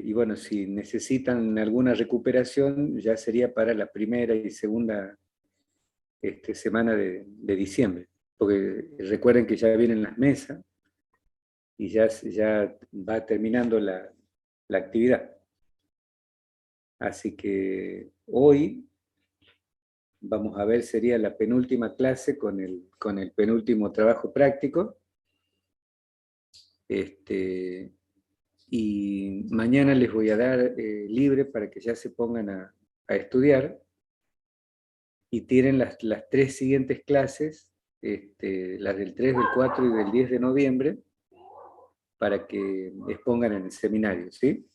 y bueno, si necesitan alguna recuperación, ya sería para la primera y segunda semana de diciembre. Porque recuerden que ya vienen las mesas y ya va terminando la actividad. Así que hoy vamos a ver, sería la penúltima clase con el penúltimo trabajo práctico. Y mañana les voy a dar libre para que ya se pongan a estudiar y tienen las 3 siguientes clases, las del 3, del 4 y del 10 de noviembre, para que expongan en el seminario, ¿sí?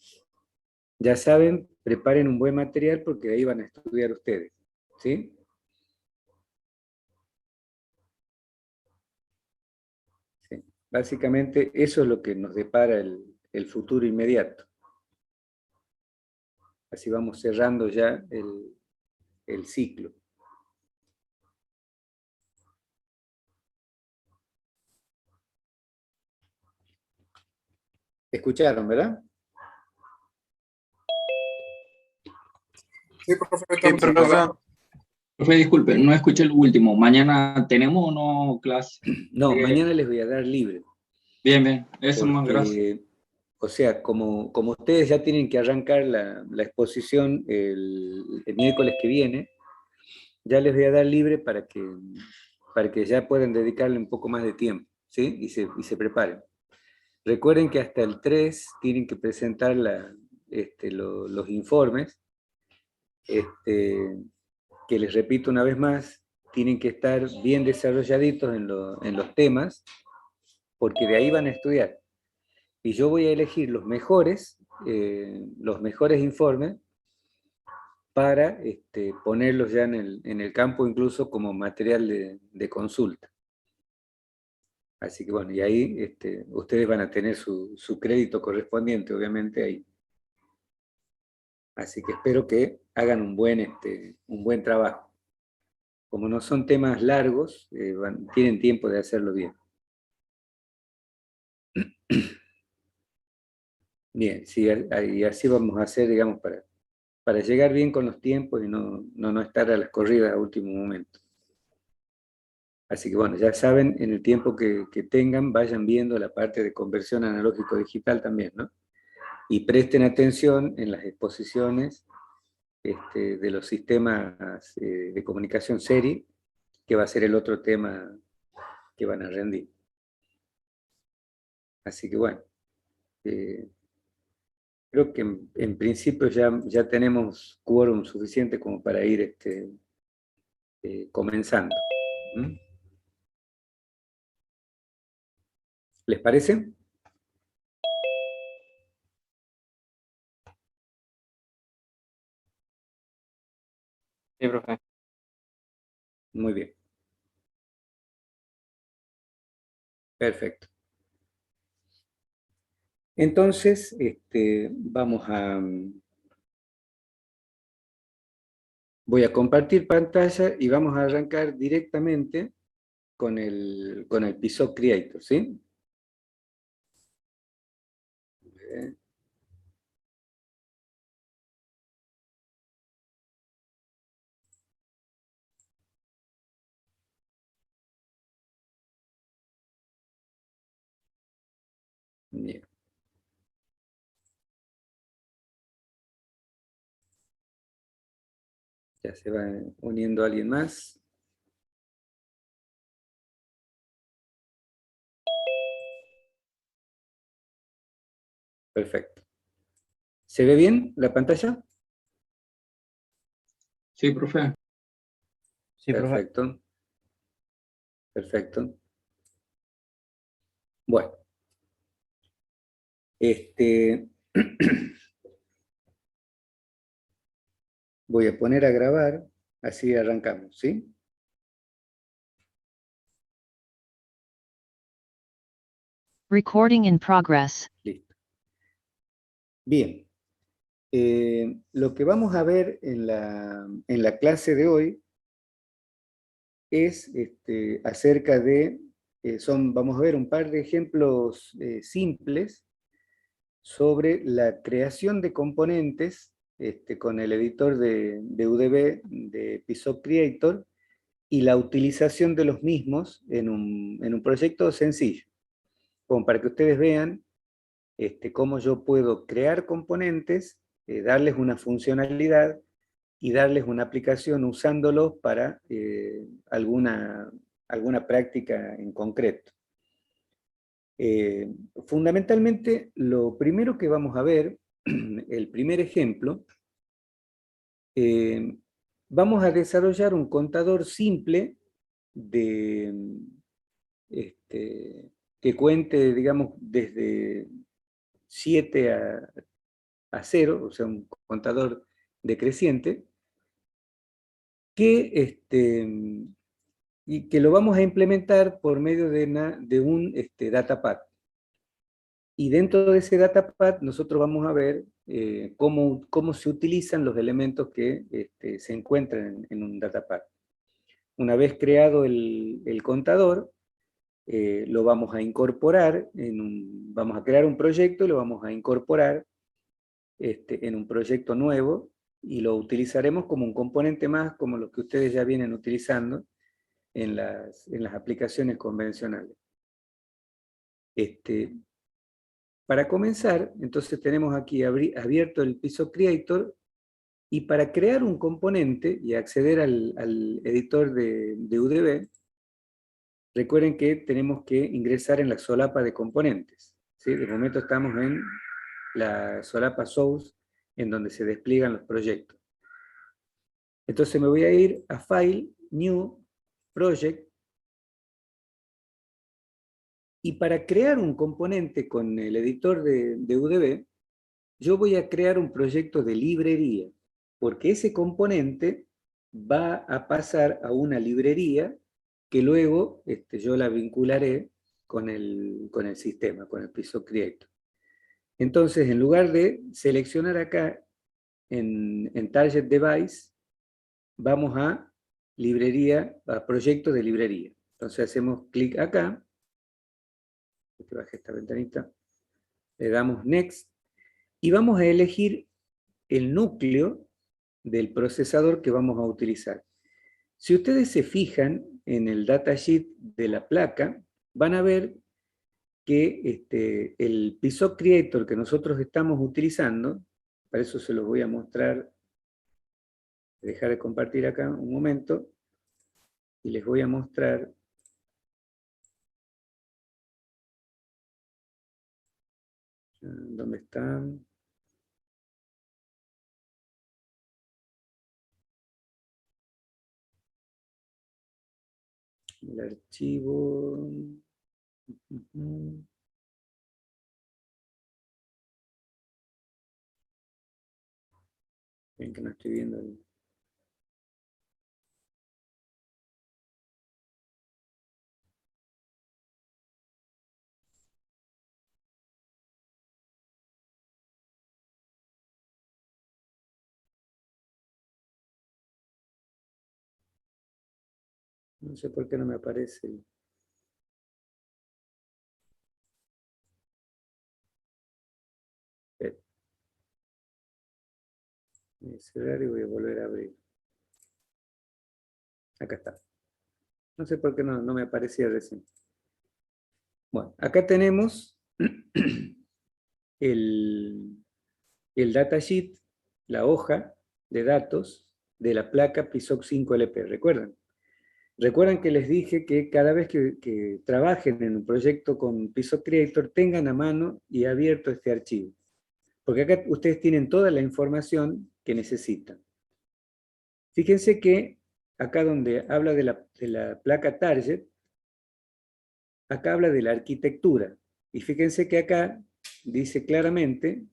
Ya saben, preparen un buen material porque ahí van a estudiar ustedes, ¿sí? Sí. Básicamente eso es lo que nos depara el futuro inmediato. Así vamos cerrando ya el ciclo. ¿Escucharon, verdad? Sí, profe, Sí, estamos profe. escuchando. Profe, disculpe, no escuché el último. ¿Mañana tenemos o no clase? No, mañana les voy a dar libre. Bien, bien. Eso más, gracias. Porque, o sea, como ustedes ya tienen que arrancar la exposición el miércoles que viene, ya les voy a dar libre para que ya puedan dedicarle un poco más de tiempo, ¿sí? Y se preparen. Recuerden que hasta el 3 tienen que presentar los informes, que les repito una vez más, tienen que estar bien desarrolladitos en los temas, porque de ahí van a estudiar. Y yo voy a elegir los mejores informes para ponerlos ya en el campo, incluso como material de consulta. Así que bueno, y ahí ustedes van a tener su crédito correspondiente, obviamente, ahí. Así que espero que hagan un buen trabajo. Como no son temas largos, tienen tiempo de hacerlo bien. Bien, sí, y así vamos a hacer, digamos, para llegar bien con los tiempos y no estar a las corridas a último momento. Así que bueno, ya saben, en el tiempo que tengan, vayan viendo la parte de conversión analógico-digital también, ¿no? Y presten atención en las exposiciones de los sistemas de comunicación serie, que va a ser el otro tema que van a rendir. Así que bueno, creo que en principio ya tenemos quórum suficiente como para ir comenzando. ¿Mm? ¿Les parece? Sí, profe. Muy bien. Perfecto. Entonces, voy a compartir pantalla y vamos a arrancar directamente con el PISO Creator, ¿sí? Bien. Ya se va uniendo alguien más. Perfecto. ¿Se ve bien la pantalla? Sí, profe. Sí, profe. Perfecto. Perfecto. Bueno. Voy a poner a grabar, así arrancamos, ¿sí? Recording in progress. Listo. Bien. Lo que vamos a ver en la clase de hoy es acerca de, vamos a ver un par de ejemplos simples sobre la creación de componentes con el editor de UDB de PSOC Creator y la utilización de los mismos en un proyecto sencillo, como para que ustedes vean cómo yo puedo crear componentes, darles una funcionalidad y darles una aplicación usándolos para alguna práctica en concreto. Fundamentalmente, lo primero que vamos a ver, el primer ejemplo, vamos a desarrollar un contador simple que cuente, digamos, desde 7 a 0, o sea, un contador decreciente, y que lo vamos a implementar por medio de un datapad. Y dentro de ese datapad nosotros vamos a ver cómo se utilizan los elementos que se encuentran en un datapad. Una vez creado el contador, lo vamos a incorporar, vamos a crear un proyecto y lo vamos a incorporar en un proyecto nuevo y lo utilizaremos como un componente más, como los que ustedes ya vienen utilizando en las aplicaciones convencionales. Para comenzar, entonces tenemos aquí abierto el PSOC Creator, y para crear un componente y acceder al editor de UDB, recuerden que tenemos que ingresar en la solapa de componentes, ¿sí? De momento estamos en la solapa Source, en donde se despliegan los proyectos. Entonces me voy a ir a File, New, Project, y para crear un componente con el editor de UDB, yo voy a crear un proyecto de librería, porque ese componente va a pasar a una librería que luego yo la vincularé con el sistema, con el PSOC Creator. Entonces, en lugar de seleccionar acá en Target Device, vamos a librería, a proyecto de librería. Entonces hacemos clic acá, que baje esta ventanita, le damos Next, y vamos a elegir el núcleo del procesador que vamos a utilizar. Si ustedes se fijan en el datasheet de la placa, van a ver que el PSOC Creator que nosotros estamos utilizando, para eso se los voy a mostrar, dejar de compartir acá un momento, y les voy a mostrar ¿dónde están? El archivo. Ven que no estoy viendo el... No sé por qué no me aparece. Voy a cerrar y voy a volver a abrir. Acá está. No sé por qué no me aparecía recién. Bueno, acá tenemos el datasheet, la hoja de datos de la placa PSOC 5LP. ¿Recuerdan? Recuerdan que les dije que cada vez que trabajen en un proyecto con PSOC Creator, tengan a mano y abierto este archivo. Porque acá ustedes tienen toda la información que necesitan. Fíjense que acá donde habla de la placa Target, acá habla de la arquitectura. Y fíjense que acá dice claramente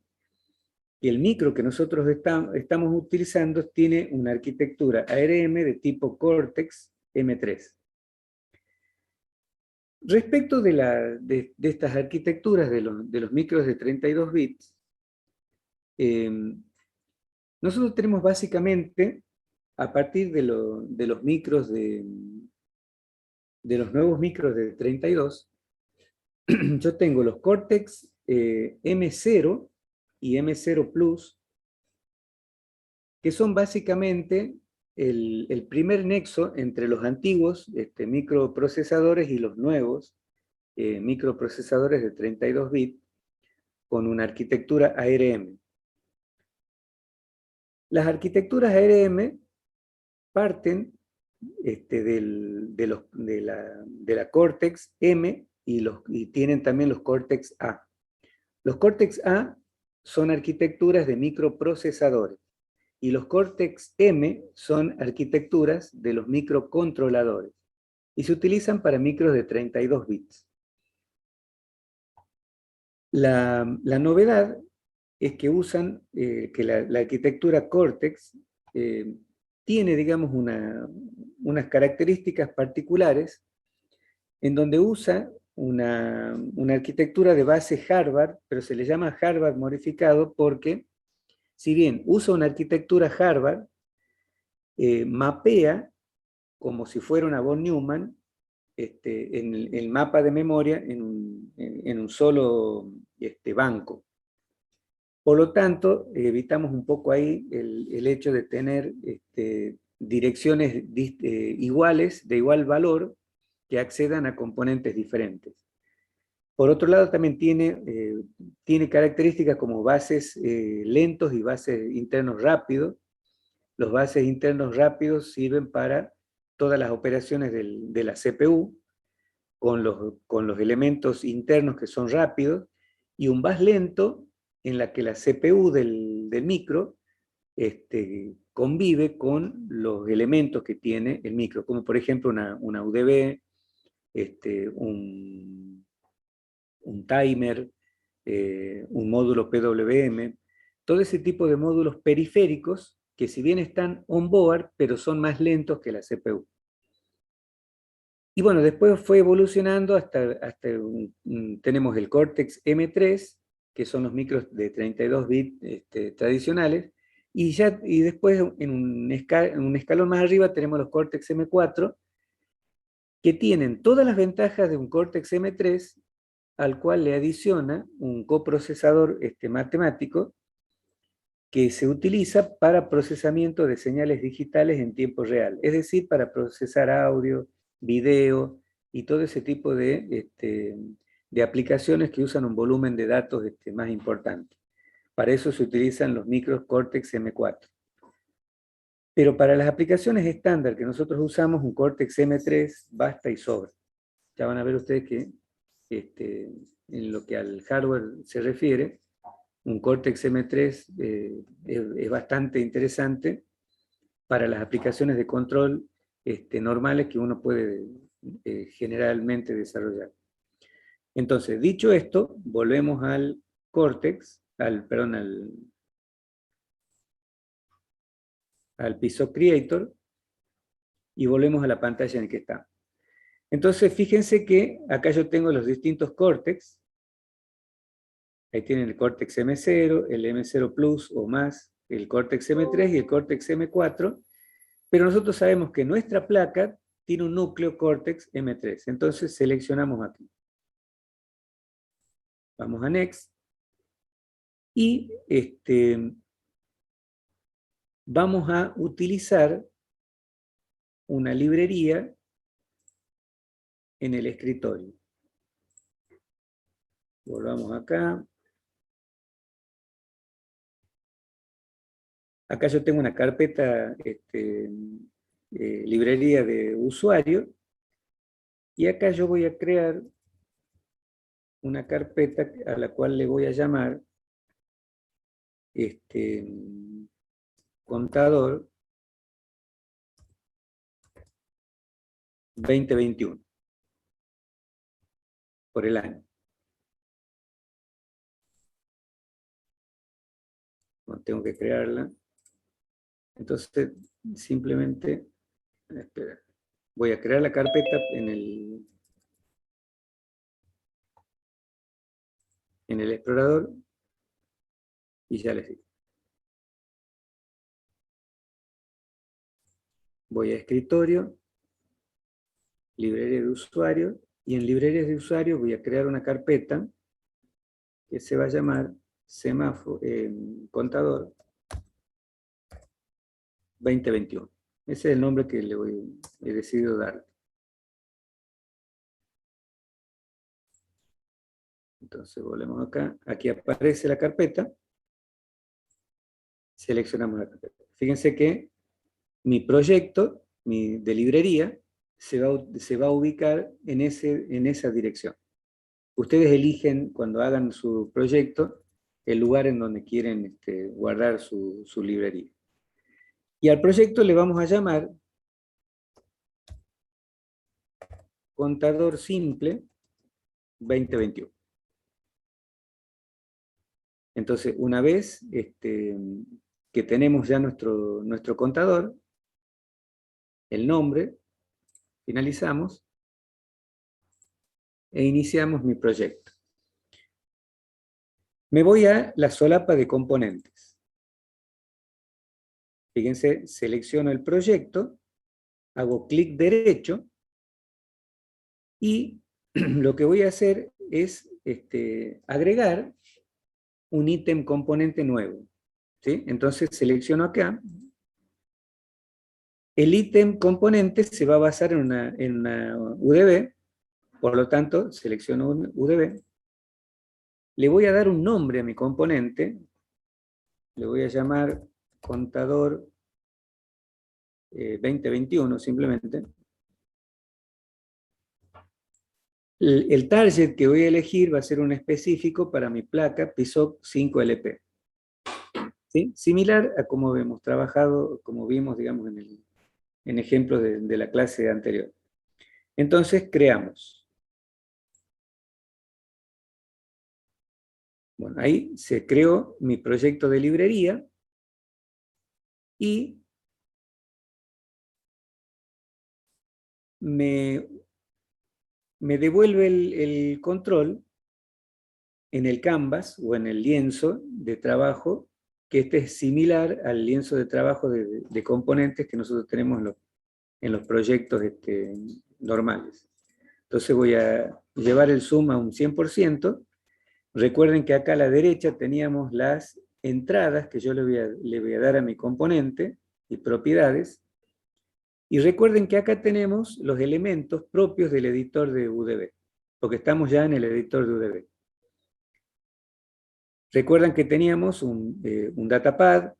que el micro que nosotros estamos utilizando tiene una arquitectura ARM de tipo Cortex M3. Respecto de estas arquitecturas de los micros de 32 bits, nosotros tenemos básicamente, a partir de los micros de los nuevos micros de 32, yo tengo los Cortex M0 y M0 Plus, que son básicamente el primer nexo entre los antiguos microprocesadores y los nuevos microprocesadores de 32 bits con una arquitectura ARM. Las arquitecturas ARM parten de la Cortex-M y tienen también los Cortex-A. Los Cortex-A son arquitecturas de microprocesadores y los Cortex-M son arquitecturas de los microcontroladores y se utilizan para micros de 32 bits. La novedad es que usan, que la arquitectura Cortex tiene, digamos, unas características particulares en donde usa una arquitectura de base Harvard, pero se le llama Harvard modificado porque, si bien usa una arquitectura Harvard, mapea como si fuera una von Neumann en el mapa de memoria en un solo banco. Por lo tanto, evitamos un poco ahí el hecho de tener direcciones iguales, de igual valor, que accedan a componentes diferentes. Por otro lado, también tiene características como bases lentos y bases internos rápidos. Los bases internos rápidos sirven para todas las operaciones de la CPU, con los elementos internos que son rápidos, y un bus lento en la que la CPU del micro convive con los elementos que tiene el micro, como por ejemplo una UDB, un timer, un módulo PWM, todo ese tipo de módulos periféricos que si bien están on board, pero son más lentos que la CPU. Y bueno, después fue evolucionando hasta tenemos el Cortex M3, que son los micros de 32 bits tradicionales, y después en un escalón más arriba tenemos los Cortex M4, que tienen todas las ventajas de un Cortex M3, al cual le adiciona un coprocesador matemático que se utiliza para procesamiento de señales digitales en tiempo real, es decir, para procesar audio, video y todo ese tipo de aplicaciones que usan un volumen de datos más importante. Para eso se utilizan los micros Cortex M4. Pero para las aplicaciones estándar que nosotros usamos, un Cortex M3 basta y sobra. Ya van a ver ustedes que en lo que al hardware se refiere, un Cortex M3 es bastante interesante para las aplicaciones de control normales que uno puede generalmente desarrollar. Entonces, dicho esto, volvemos al Cortex, al Piso Creator, y volvemos a la pantalla en que está. Entonces, fíjense que acá yo tengo los distintos Cortex. Ahí tienen el Cortex M0, el M0 Plus o más, el Cortex M3 y el Cortex M4, pero nosotros sabemos que nuestra placa tiene un núcleo Cortex M3, entonces seleccionamos aquí. Vamos a Next, y vamos a utilizar una librería en el escritorio. Volvamos acá. Acá yo tengo una carpeta, librería de usuario, y acá yo voy a crear una carpeta a la cual le voy a llamar contador 2021, por el año. No tengo que crearla. Entonces, simplemente, espera, voy a crear la carpeta en el explorador y ya les digo. Voy a escritorio, librería de usuario, y en librerías de usuario voy a crear una carpeta que se va a llamar semáforo, contador 2021. Ese es el nombre que he decidido darle. Entonces volvemos acá. Aquí aparece la carpeta. Seleccionamos la carpeta. Fíjense que mi proyecto de librería se va a ubicar en esa dirección. Ustedes eligen, cuando hagan su proyecto, el lugar en donde quieren guardar su librería. Y al proyecto le vamos a llamar Contador Simple 2021. Entonces, una vez que tenemos ya nuestro contador, el nombre, finalizamos e iniciamos mi proyecto. Me voy a la solapa de componentes. Fíjense, selecciono el proyecto, hago clic derecho y lo que voy a hacer es agregar un ítem componente nuevo. ¿Sí? Entonces selecciono acá. El ítem componente se va a basar en una UDB, por lo tanto, selecciono un UDB. Le voy a dar un nombre a mi componente, le voy a llamar contador 2021 simplemente. El target que voy a elegir va a ser un específico para mi placa PISOC 5LP. ¿Sí? Similar a como hemos trabajado, como vimos, digamos, en ejemplos de la clase anterior. Entonces, creamos. Bueno, ahí se creó mi proyecto de librería y me devuelve el control en el canvas o en el lienzo de trabajo, que es similar al lienzo de trabajo de componentes que nosotros tenemos en los proyectos normales. Entonces voy a llevar el zoom a un 100%. Recuerden que acá a la derecha teníamos las entradas que yo le voy a dar a mi componente y propiedades. Y recuerden que acá tenemos los elementos propios del editor de UDB, porque estamos ya en el editor de UDB. Recuerdan que teníamos un datapad,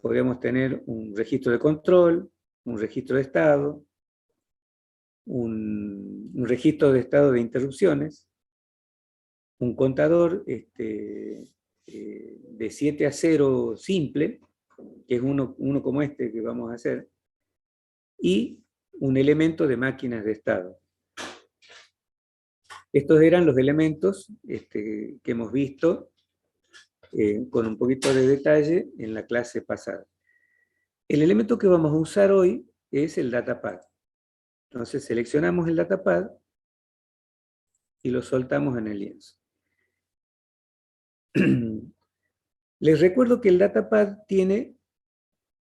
podríamos tener un registro de control, un registro de estado, un registro de estado de interrupciones, un contador de 7 a 0 simple, que es uno como este que vamos a hacer, y un elemento de máquinas de estado. Estos eran los elementos que hemos visto con un poquito de detalle en la clase pasada. El elemento que vamos a usar hoy es el datapad. Entonces seleccionamos el datapad y lo soltamos en el lienzo. Les recuerdo que el datapad tiene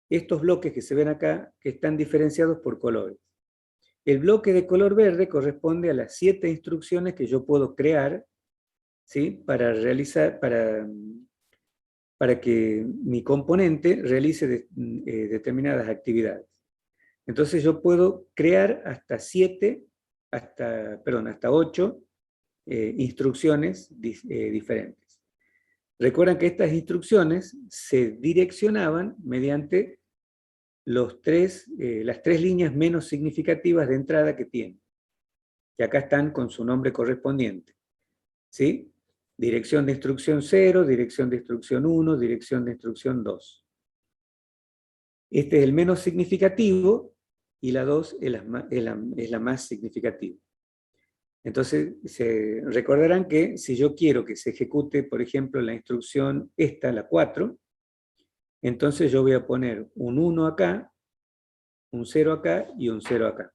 estos bloques que se ven acá, que están diferenciados por colores. El bloque de color verde corresponde a las 7 instrucciones que yo puedo crear, ¿sí? Para que mi componente realice determinadas actividades. Entonces yo puedo crear hasta 8 instrucciones diferentes. Recuerden que estas instrucciones se direccionaban mediante las 3 líneas menos significativas de entrada que tiene, que acá están con su nombre correspondiente. ¿Sí? Dirección de instrucción 0, dirección de instrucción 1, dirección de instrucción 2. Este es el menos significativo y la 2 es la más significativa. Entonces, se recordarán que si yo quiero que se ejecute, por ejemplo, la instrucción esta, la 4, entonces yo voy a poner un 1 acá, un 0 acá y un 0 acá.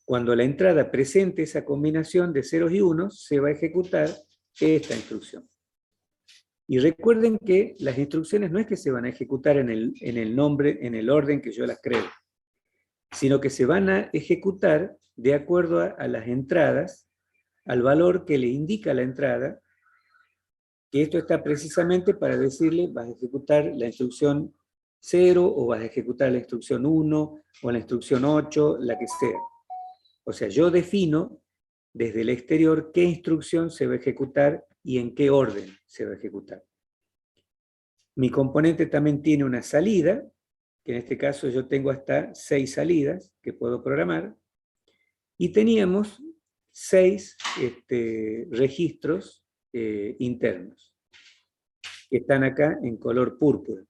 Cuando la entrada presente esa combinación de ceros y unos, se va a ejecutar esta instrucción. Y recuerden que las instrucciones no es que se van a ejecutar en el orden que yo las creo, sino que se van a ejecutar de acuerdo a las entradas, al valor que le indica la entrada, que esto está precisamente para decirle, vas a ejecutar la instrucción 0, o vas a ejecutar la instrucción 1, o la instrucción 8, la que sea. O sea, yo defino desde el exterior qué instrucción se va a ejecutar y en qué orden se va a ejecutar. Mi componente también tiene una salida, que en este caso yo tengo hasta 6 salidas que puedo programar, y teníamos 6 registros internos, que están acá en color púrpura.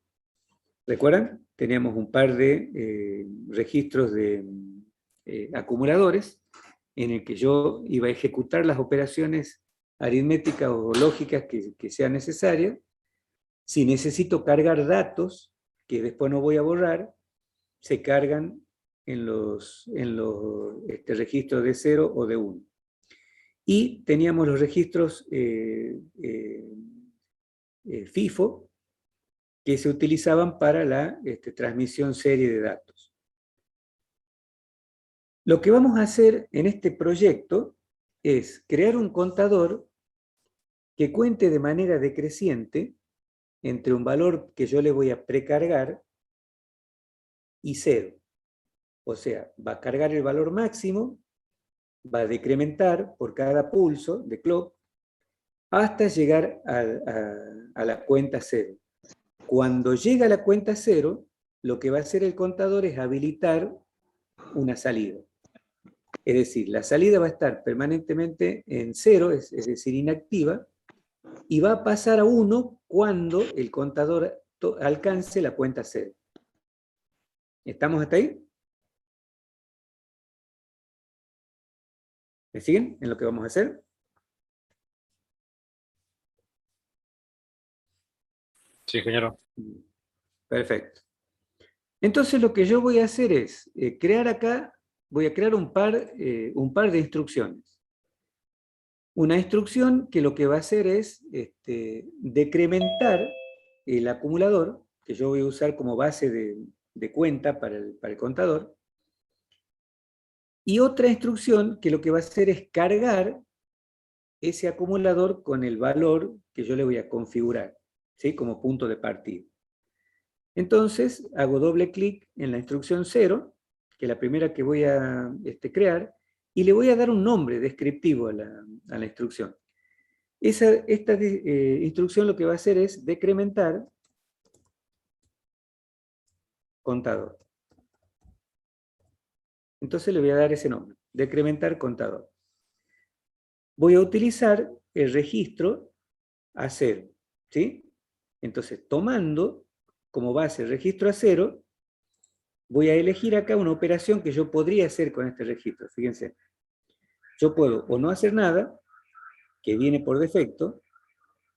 ¿Recuerdan? Teníamos un par de registros de acumuladores, en el que yo iba a ejecutar las operaciones aritméticas o lógicas que sean necesarias. Si necesito cargar datos, que después no voy a borrar, se cargan en los registros de 0 o de 1. Y teníamos los registros FIFO, que se utilizaban para la transmisión serie de datos. Lo que vamos a hacer en este proyecto es crear un contador que cuente de manera decreciente entre un valor que yo le voy a precargar y 0. O sea, va a cargar el valor máximo, va a decrementar por cada pulso de clock hasta llegar a la cuenta 0. Cuando llega a la cuenta 0, lo que va a hacer el contador es habilitar una salida. Es decir, la salida va a estar permanentemente en 0, es decir, inactiva, y va a pasar a 1 cuando el contador alcance la cuenta 0. ¿Estamos hasta ahí? ¿Me siguen en lo que vamos a hacer? Sí, ingeniero. Perfecto. Entonces lo que yo voy a hacer es crear acá, voy a crear un par de instrucciones. Una instrucción que lo que va a hacer es decrementar el acumulador, que yo voy a usar como base de cuenta para el contador, y otra instrucción que lo que va a hacer es cargar ese acumulador con el valor que yo le voy a configurar, ¿sí? Como punto de partida. Entonces, hago doble clic en la instrucción 0, que es la primera que voy a crear, y le voy a dar un nombre descriptivo a la instrucción. Esta instrucción lo que va a hacer es decrementar contador. Entonces le voy a dar ese nombre, decrementar contador. Voy a utilizar el registro A0, ¿sí? Entonces, tomando como base el registro A0, voy a elegir acá una operación que yo podría hacer con este registro. Fíjense, yo puedo o no hacer nada, que viene por defecto,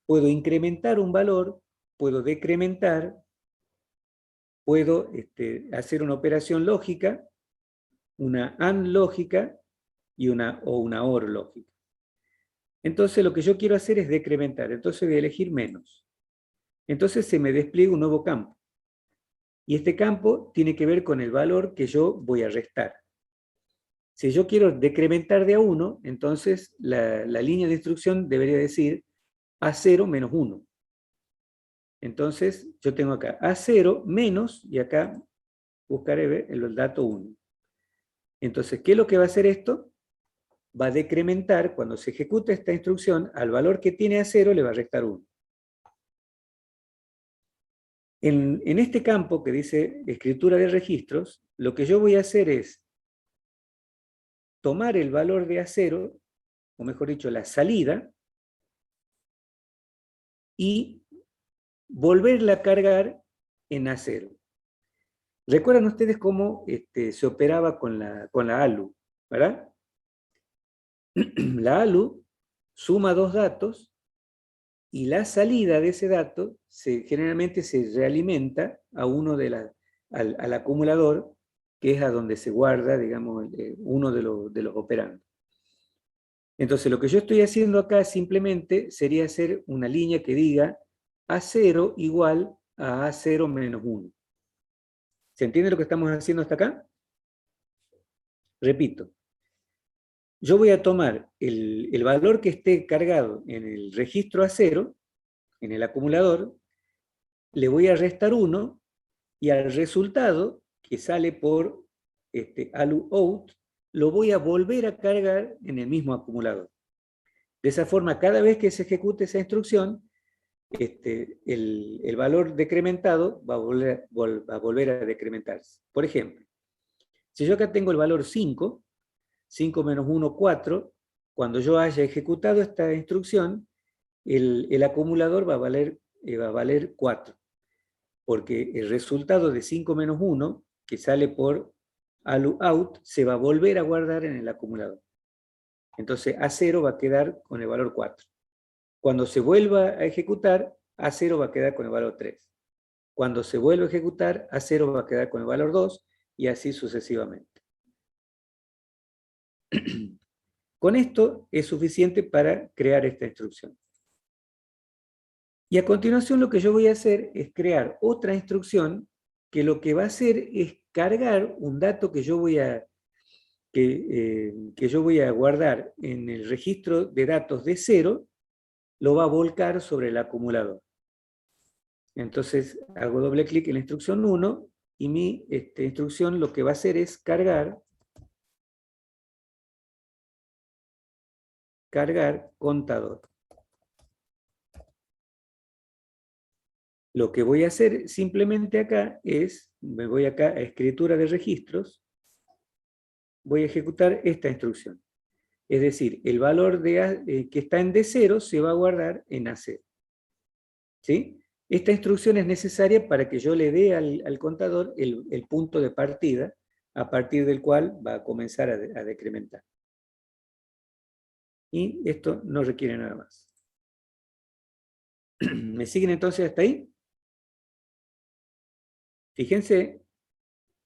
puedo incrementar un valor, puedo decrementar, puedo hacer una operación lógica, una AND lógica o una OR lógica. Entonces lo que yo quiero hacer es decrementar, entonces voy a elegir menos. Entonces se me despliega un nuevo campo. Y este campo tiene que ver con el valor que yo voy a restar. Si yo quiero decrementar de a 1, entonces la línea de instrucción debería decir A0 menos 1. Entonces yo tengo acá A0 menos, y acá buscaré el dato 1. Entonces, ¿qué es lo que va a hacer esto? Va a decrementar, cuando se ejecuta esta instrucción, al valor que tiene A0 le va a restar 1. En este campo que dice escritura de registros, lo que yo voy a hacer es tomar el valor de A0, o mejor dicho, la salida, y volverla a cargar en A0. ¿Recuerdan ustedes cómo se operaba con la ALU? ¿Verdad? La ALU suma dos datos y la salida de ese dato generalmente se realimenta a al acumulador, que es a donde se guarda, digamos, uno de los operandos. Entonces, lo que yo estoy haciendo acá simplemente sería hacer una línea que diga A0 igual a A0 menos 1. ¿Se entiende lo que estamos haciendo hasta acá? Repito. Yo voy a tomar el valor que esté cargado en el registro A0 en el acumulador, le voy a restar 1 y al resultado que sale por ALU out, lo voy a volver a cargar en el mismo acumulador. De esa forma, cada vez que se ejecute esa instrucción, el valor decrementado va a volver a decrementarse. Por ejemplo, si yo acá tengo el valor 5, 5 menos 1, 4, cuando yo haya ejecutado esta instrucción, el acumulador va a valer 4, porque el resultado de 5 menos 1, que sale por ALU out, se va a volver a guardar en el acumulador. Entonces A0 va a quedar con el valor 4. Cuando se vuelva a ejecutar, A0 va a quedar con el valor 3. Cuando se vuelva a ejecutar, A0 va a quedar con el valor 2, y así sucesivamente. Con esto es suficiente para crear esta instrucción. Y a continuación lo que yo voy a hacer es crear otra instrucción que lo que va a hacer es cargar un dato que yo voy a guardar en el registro de datos de 0, lo va a volcar sobre el acumulador. Entonces hago doble clic en la instrucción 1 y mi instrucción lo que va a hacer es cargar contador. Lo que voy a hacer simplemente acá es, me voy acá a escritura de registros, voy a ejecutar esta instrucción. Es decir, el valor que está en D0 se va a guardar en A0. ¿Sí? Esta instrucción es necesaria para que yo le dé al contador el punto de partida, a partir del cual va a comenzar a decrementar. Y esto no requiere nada más. ¿Me siguen entonces hasta ahí? Fíjense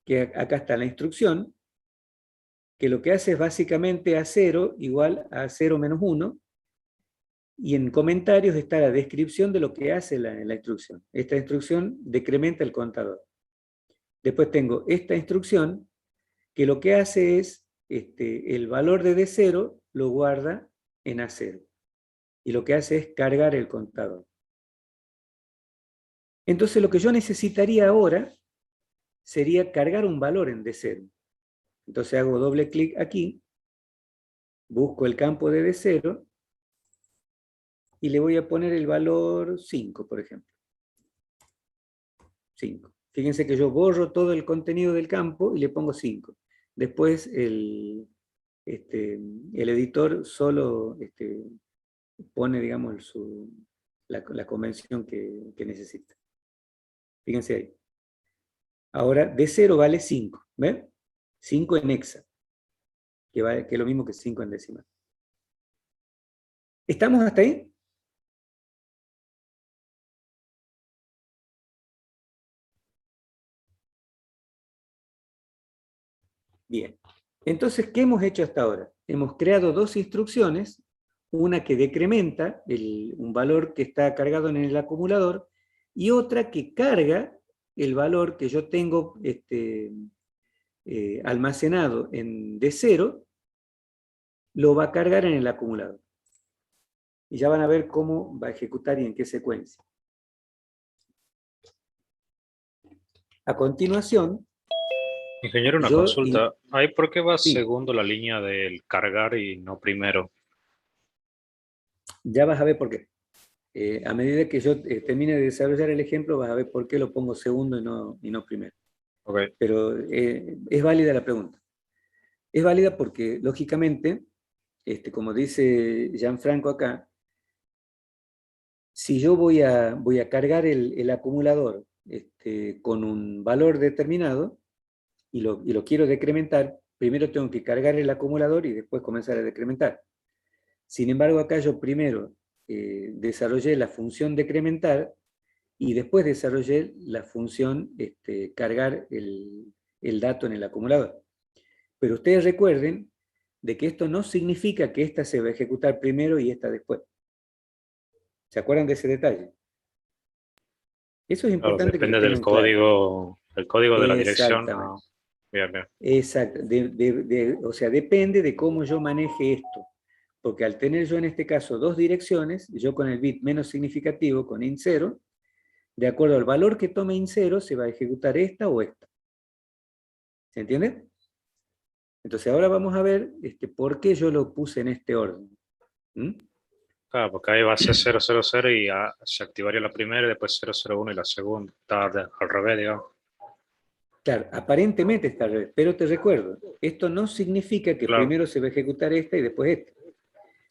que acá está la instrucción, que lo que hace es básicamente A0 igual a 0 menos 1, y en comentarios está la descripción de lo que hace la instrucción. Esta instrucción decrementa el contador. Después tengo esta instrucción, que lo que hace es, el valor de D0 lo guarda en A0. Y lo que hace es cargar el contador. Entonces lo que yo necesitaría ahora sería cargar un valor en D0. Entonces hago doble clic aquí, busco el campo de D0, y le voy a poner el valor 5, por ejemplo. 5. Fíjense que yo borro todo el contenido del campo y le pongo 5. Después el editor solo pone, digamos, la convención que necesita. Fíjense ahí. Ahora, D0 vale 5. ¿Ven? 5 en hexa, que es lo mismo que 5 en decimal. ¿Estamos hasta ahí? Bien. Entonces, ¿qué hemos hecho hasta ahora? Hemos creado dos instrucciones, una que decrementa un valor que está cargado en el acumulador, y otra que carga el valor que yo tengo almacenado en D0, lo va a cargar en el acumulador. Y ya van a ver cómo va a ejecutar y en qué secuencia. A continuación, Ingeniero, una yo consulta. ¿Ahí por qué va Sí. segundo la línea del cargar y no primero? ya vas a ver por qué. A medida que yo termine de desarrollar el ejemplo, vas a ver por qué lo pongo segundo y no primero. Ok, Pero es válida la pregunta. Es válida porque, lógicamente, como dice Gianfranco acá, si yo voy a cargar el acumulador con un valor determinado y lo quiero decrementar, primero tengo que cargar el acumulador y después comenzar a decrementar. Sin embargo, acá yo primero desarrollé la función decrementar y después desarrollé la función cargar el dato en el acumulador. Pero ustedes recuerden de que esto no significa que esta se va a ejecutar primero y esta después. ¿Se acuerdan de ese detalle? Eso es claro, importante que lo depende del tengan claro. código de la dirección. Exactamente. ¿No? Bien, bien. Exacto. O sea, depende de cómo yo maneje esto. Porque al tener yo en este caso dos direcciones, yo con el bit menos significativo, con int0, de acuerdo al valor que tome int0, se va a ejecutar esta o esta. ¿Se entiende? Entonces ahora vamos a ver por qué yo lo puse en este orden. ¿Mm? Claro, porque ahí va a ser 000 y se activaría la primera y después 001 y la segunda. Está al revés, digamos. Claro, aparentemente está al revés, pero te recuerdo, esto no significa que Claro. primero se va a ejecutar esta y después esta.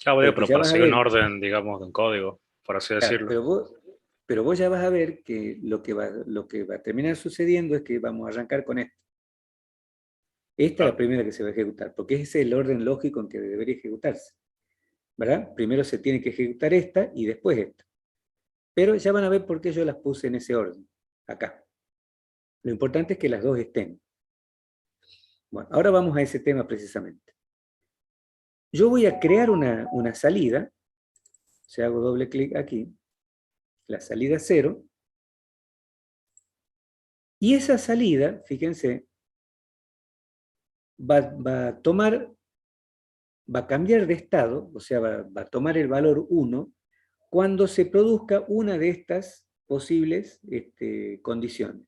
Claro, digo, Porque pero ya para vas a seguir un ver, orden, digamos, de un código, por así claro, decirlo. pero vos ya vas a ver que lo que va a terminar sucediendo es que vamos a arrancar con esta. Esta es Claro. la primera que se va a ejecutar, porque ese es el orden lógico en que debería ejecutarse. ¿Verdad? Primero se tiene que ejecutar esta y después esta. Pero ya van a ver por qué yo las puse en ese orden, acá. Lo importante es que las dos estén. Bueno, ahora vamos a ese tema precisamente. Yo voy a crear una salida, si hago doble clic aquí, la salida 0, y esa salida, fíjense, va a cambiar de estado, o sea, va a tomar el valor 1 cuando se produzca una de estas posibles condiciones.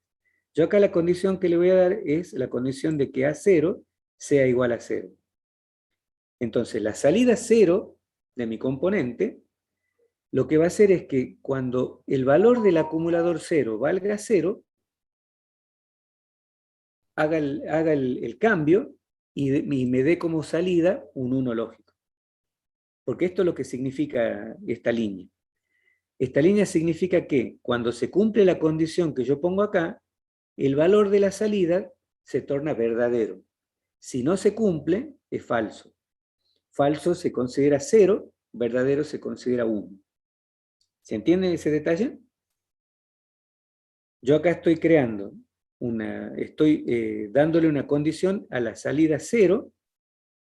Yo acá la condición que le voy a dar es la condición de que A0 sea igual a 0. Entonces, la salida 0 de mi componente, lo que va a hacer es que cuando el valor del acumulador 0 valga 0, haga el cambio y me dé como salida un 1 lógico. Porque esto es lo que significa esta línea. Esta línea significa que cuando se cumple la condición que yo pongo acá, el valor de la salida se torna verdadero. Si no se cumple, es falso. Falso se considera 0, verdadero se considera 1. ¿Se entiende ese detalle? Yo acá estoy creando estoy dándole una condición a la salida 0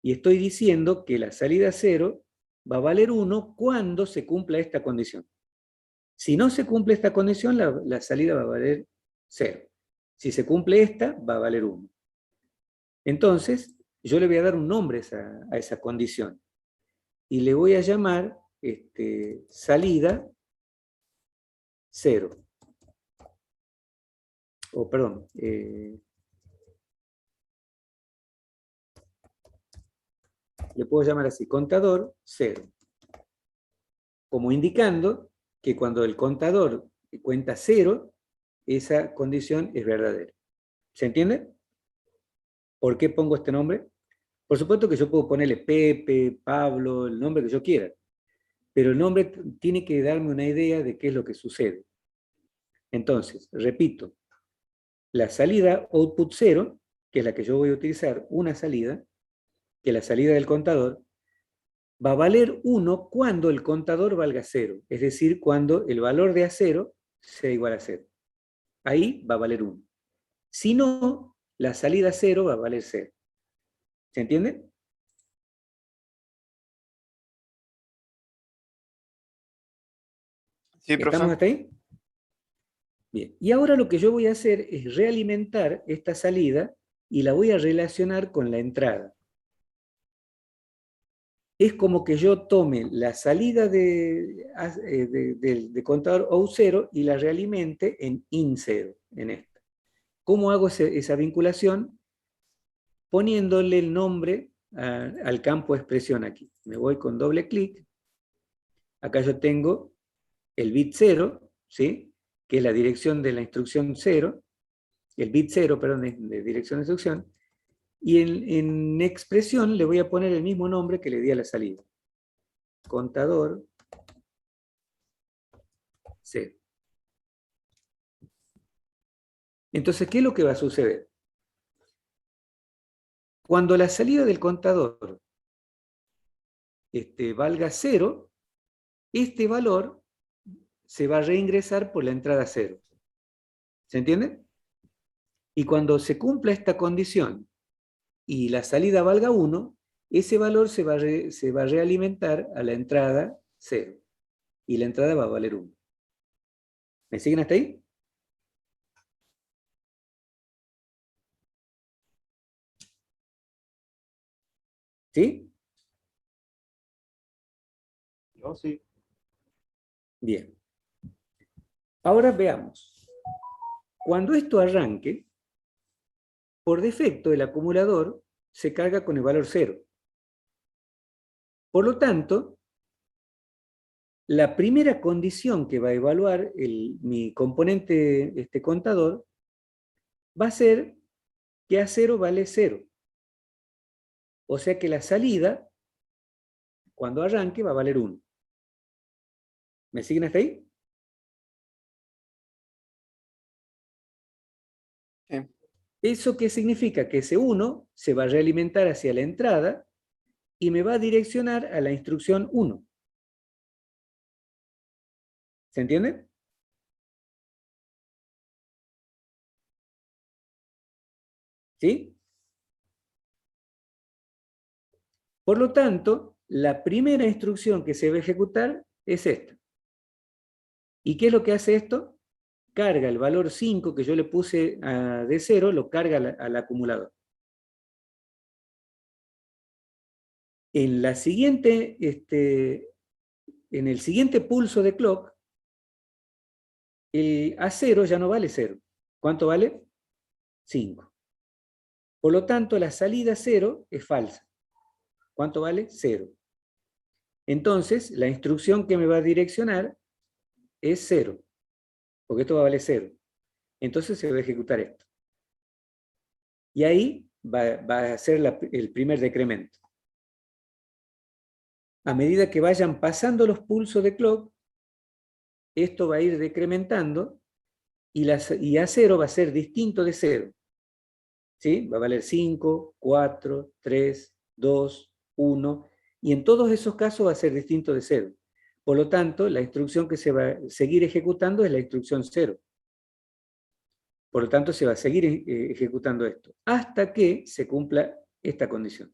y estoy diciendo que la salida 0 va a valer 1 cuando se cumpla esta condición. Si no se cumple esta condición, la salida va a valer 0. Si se cumple esta, va a valer 1. Entonces, yo le voy a dar un nombre a esa condición. Y le voy a llamar salida 0. O perdón. Le puedo llamar así, contador 0. Como indicando que cuando el contador cuenta 0, esa condición es verdadera. ¿Se entiende? ¿Por qué pongo este nombre? Por supuesto que yo puedo ponerle Pepe, Pablo, el nombre que yo quiera, pero el nombre tiene que darme una idea de qué es lo que sucede. Entonces, repito, la salida output 0, que es la que yo voy a utilizar, una salida, que es la salida del contador, va a valer 1 cuando el contador valga 0, es decir, cuando el valor de A0 sea igual a 0. Ahí va a valer 1. Si no, la salida 0 va a valer 0. ¿Se entiende? Sí, profe. ¿Estamos hasta ahí? Bien. Y ahora lo que yo voy a hacer es realimentar esta salida y la voy a relacionar con la entrada. Es como que yo tome la salida de contador OU0 y la realimente en IN0, en esta. ¿Cómo hago esa vinculación? Poniéndole el nombre al campo de expresión aquí. Me voy con doble clic. Acá yo tengo el bit 0, ¿sí? Que es la dirección de la instrucción 0, el bit 0, perdón, de dirección de instrucción, y en expresión le voy a poner el mismo nombre que le di a la salida. Contador 0. Entonces, ¿qué es lo que va a suceder? Cuando la salida del contador valga 0, este valor se va a reingresar por la entrada 0. ¿Se entiende? Y cuando se cumpla esta condición y la salida valga 1, ese valor se va a realimentar a la entrada 0. Y la entrada va a valer 1. ¿Me siguen hasta ahí? ¿Sí? Yo sí. Bien. Ahora veamos. Cuando esto arranque, por defecto el acumulador se carga con el valor 0. Por lo tanto, la primera condición que va a evaluar mi componente contador va a ser que A0 vale 0. O sea que la salida, cuando arranque, va a valer 1. ¿Me siguen hasta ahí? Sí. ¿Eso qué significa? Que ese 1 se va a realimentar hacia la entrada y me va a direccionar a la instrucción 1. ¿Se entiende? ¿Sí? Por lo tanto, la primera instrucción que se va a ejecutar es esta. ¿Y qué es lo que hace esto? Carga el valor 5 que yo le puse de 0, lo carga al acumulador. En el siguiente pulso de clock, el A0 ya no vale 0. ¿Cuánto vale? 5. Por lo tanto, la salida 0 es falsa. ¿Cuánto vale? 0. Entonces, la instrucción que me va a direccionar es 0, porque esto va a valer 0. Entonces se va a ejecutar esto. Y ahí va a ser el primer decremento. A medida que vayan pasando los pulsos de clock, esto va a ir decrementando y A0 va a ser distinto de 0. ¿Sí? Va a valer 5, 4, 3, 2, 1, y en todos esos casos va a ser distinto de 0. Por lo tanto, la instrucción que se va a seguir ejecutando es la instrucción 0. Por lo tanto, se va a seguir ejecutando esto, hasta que se cumpla esta condición.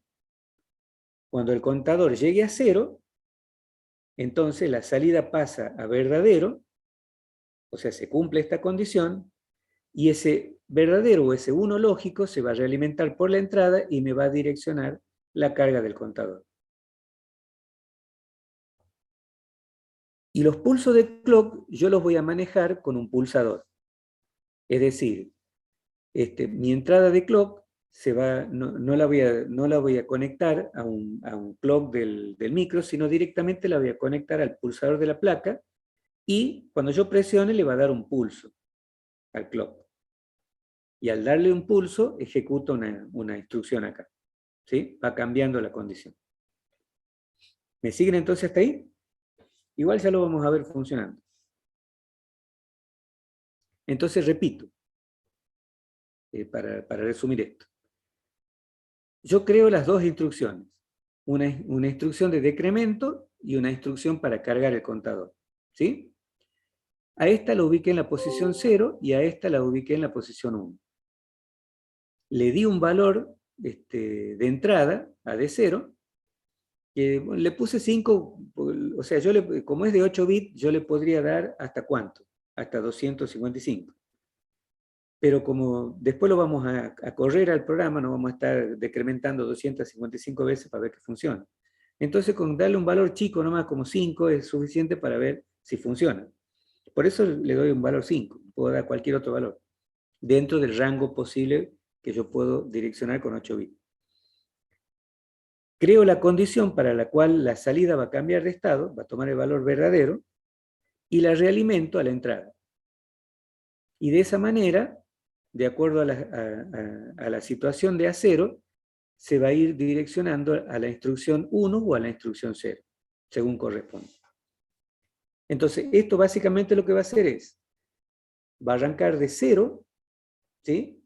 Cuando el contador llegue a 0, entonces la salida pasa a verdadero, o sea, se cumple esta condición, y ese verdadero o ese 1 lógico se va a realimentar por la entrada y me va a direccionar la carga del contador. Y los pulsos de clock yo los voy a manejar con un pulsador. Es decir, mi entrada de clock no la voy a conectar a un clock del micro, sino directamente la voy a conectar al pulsador de la placa y cuando yo presione le va a dar un pulso al clock. Y al darle un pulso, ejecuta una instrucción acá. ¿Sí? Va cambiando la condición. ¿Me siguen entonces hasta ahí? Igual ya lo vamos a ver funcionando. Entonces repito, para resumir esto. Yo creo las dos instrucciones. Una instrucción de decremento y una instrucción para cargar el contador. ¿Sí? A esta la ubiqué en la posición 0 y a esta la ubiqué en la posición 1. Le di un valor de entrada a D0, que le puse 5, o sea, como es de 8 bits, yo le podría dar hasta ¿cuánto? Hasta 255. Pero como después lo vamos a correr al programa, no vamos a estar decrementando 255 veces para ver que funciona. Entonces, con darle un valor chico, nomás como 5, es suficiente para ver si funciona. Por eso le doy un valor 5, puedo dar cualquier otro valor, dentro del rango posible que yo puedo direccionar con 8 bits. Creo la condición para la cual la salida va a cambiar de estado, va a tomar el valor verdadero, y la realimento a la entrada. Y de esa manera, de acuerdo a la situación de A0, se va a ir direccionando a la instrucción 1 o a la instrucción 0, según corresponde. Entonces, esto básicamente lo que va a hacer es, va a arrancar de 0, ¿sí?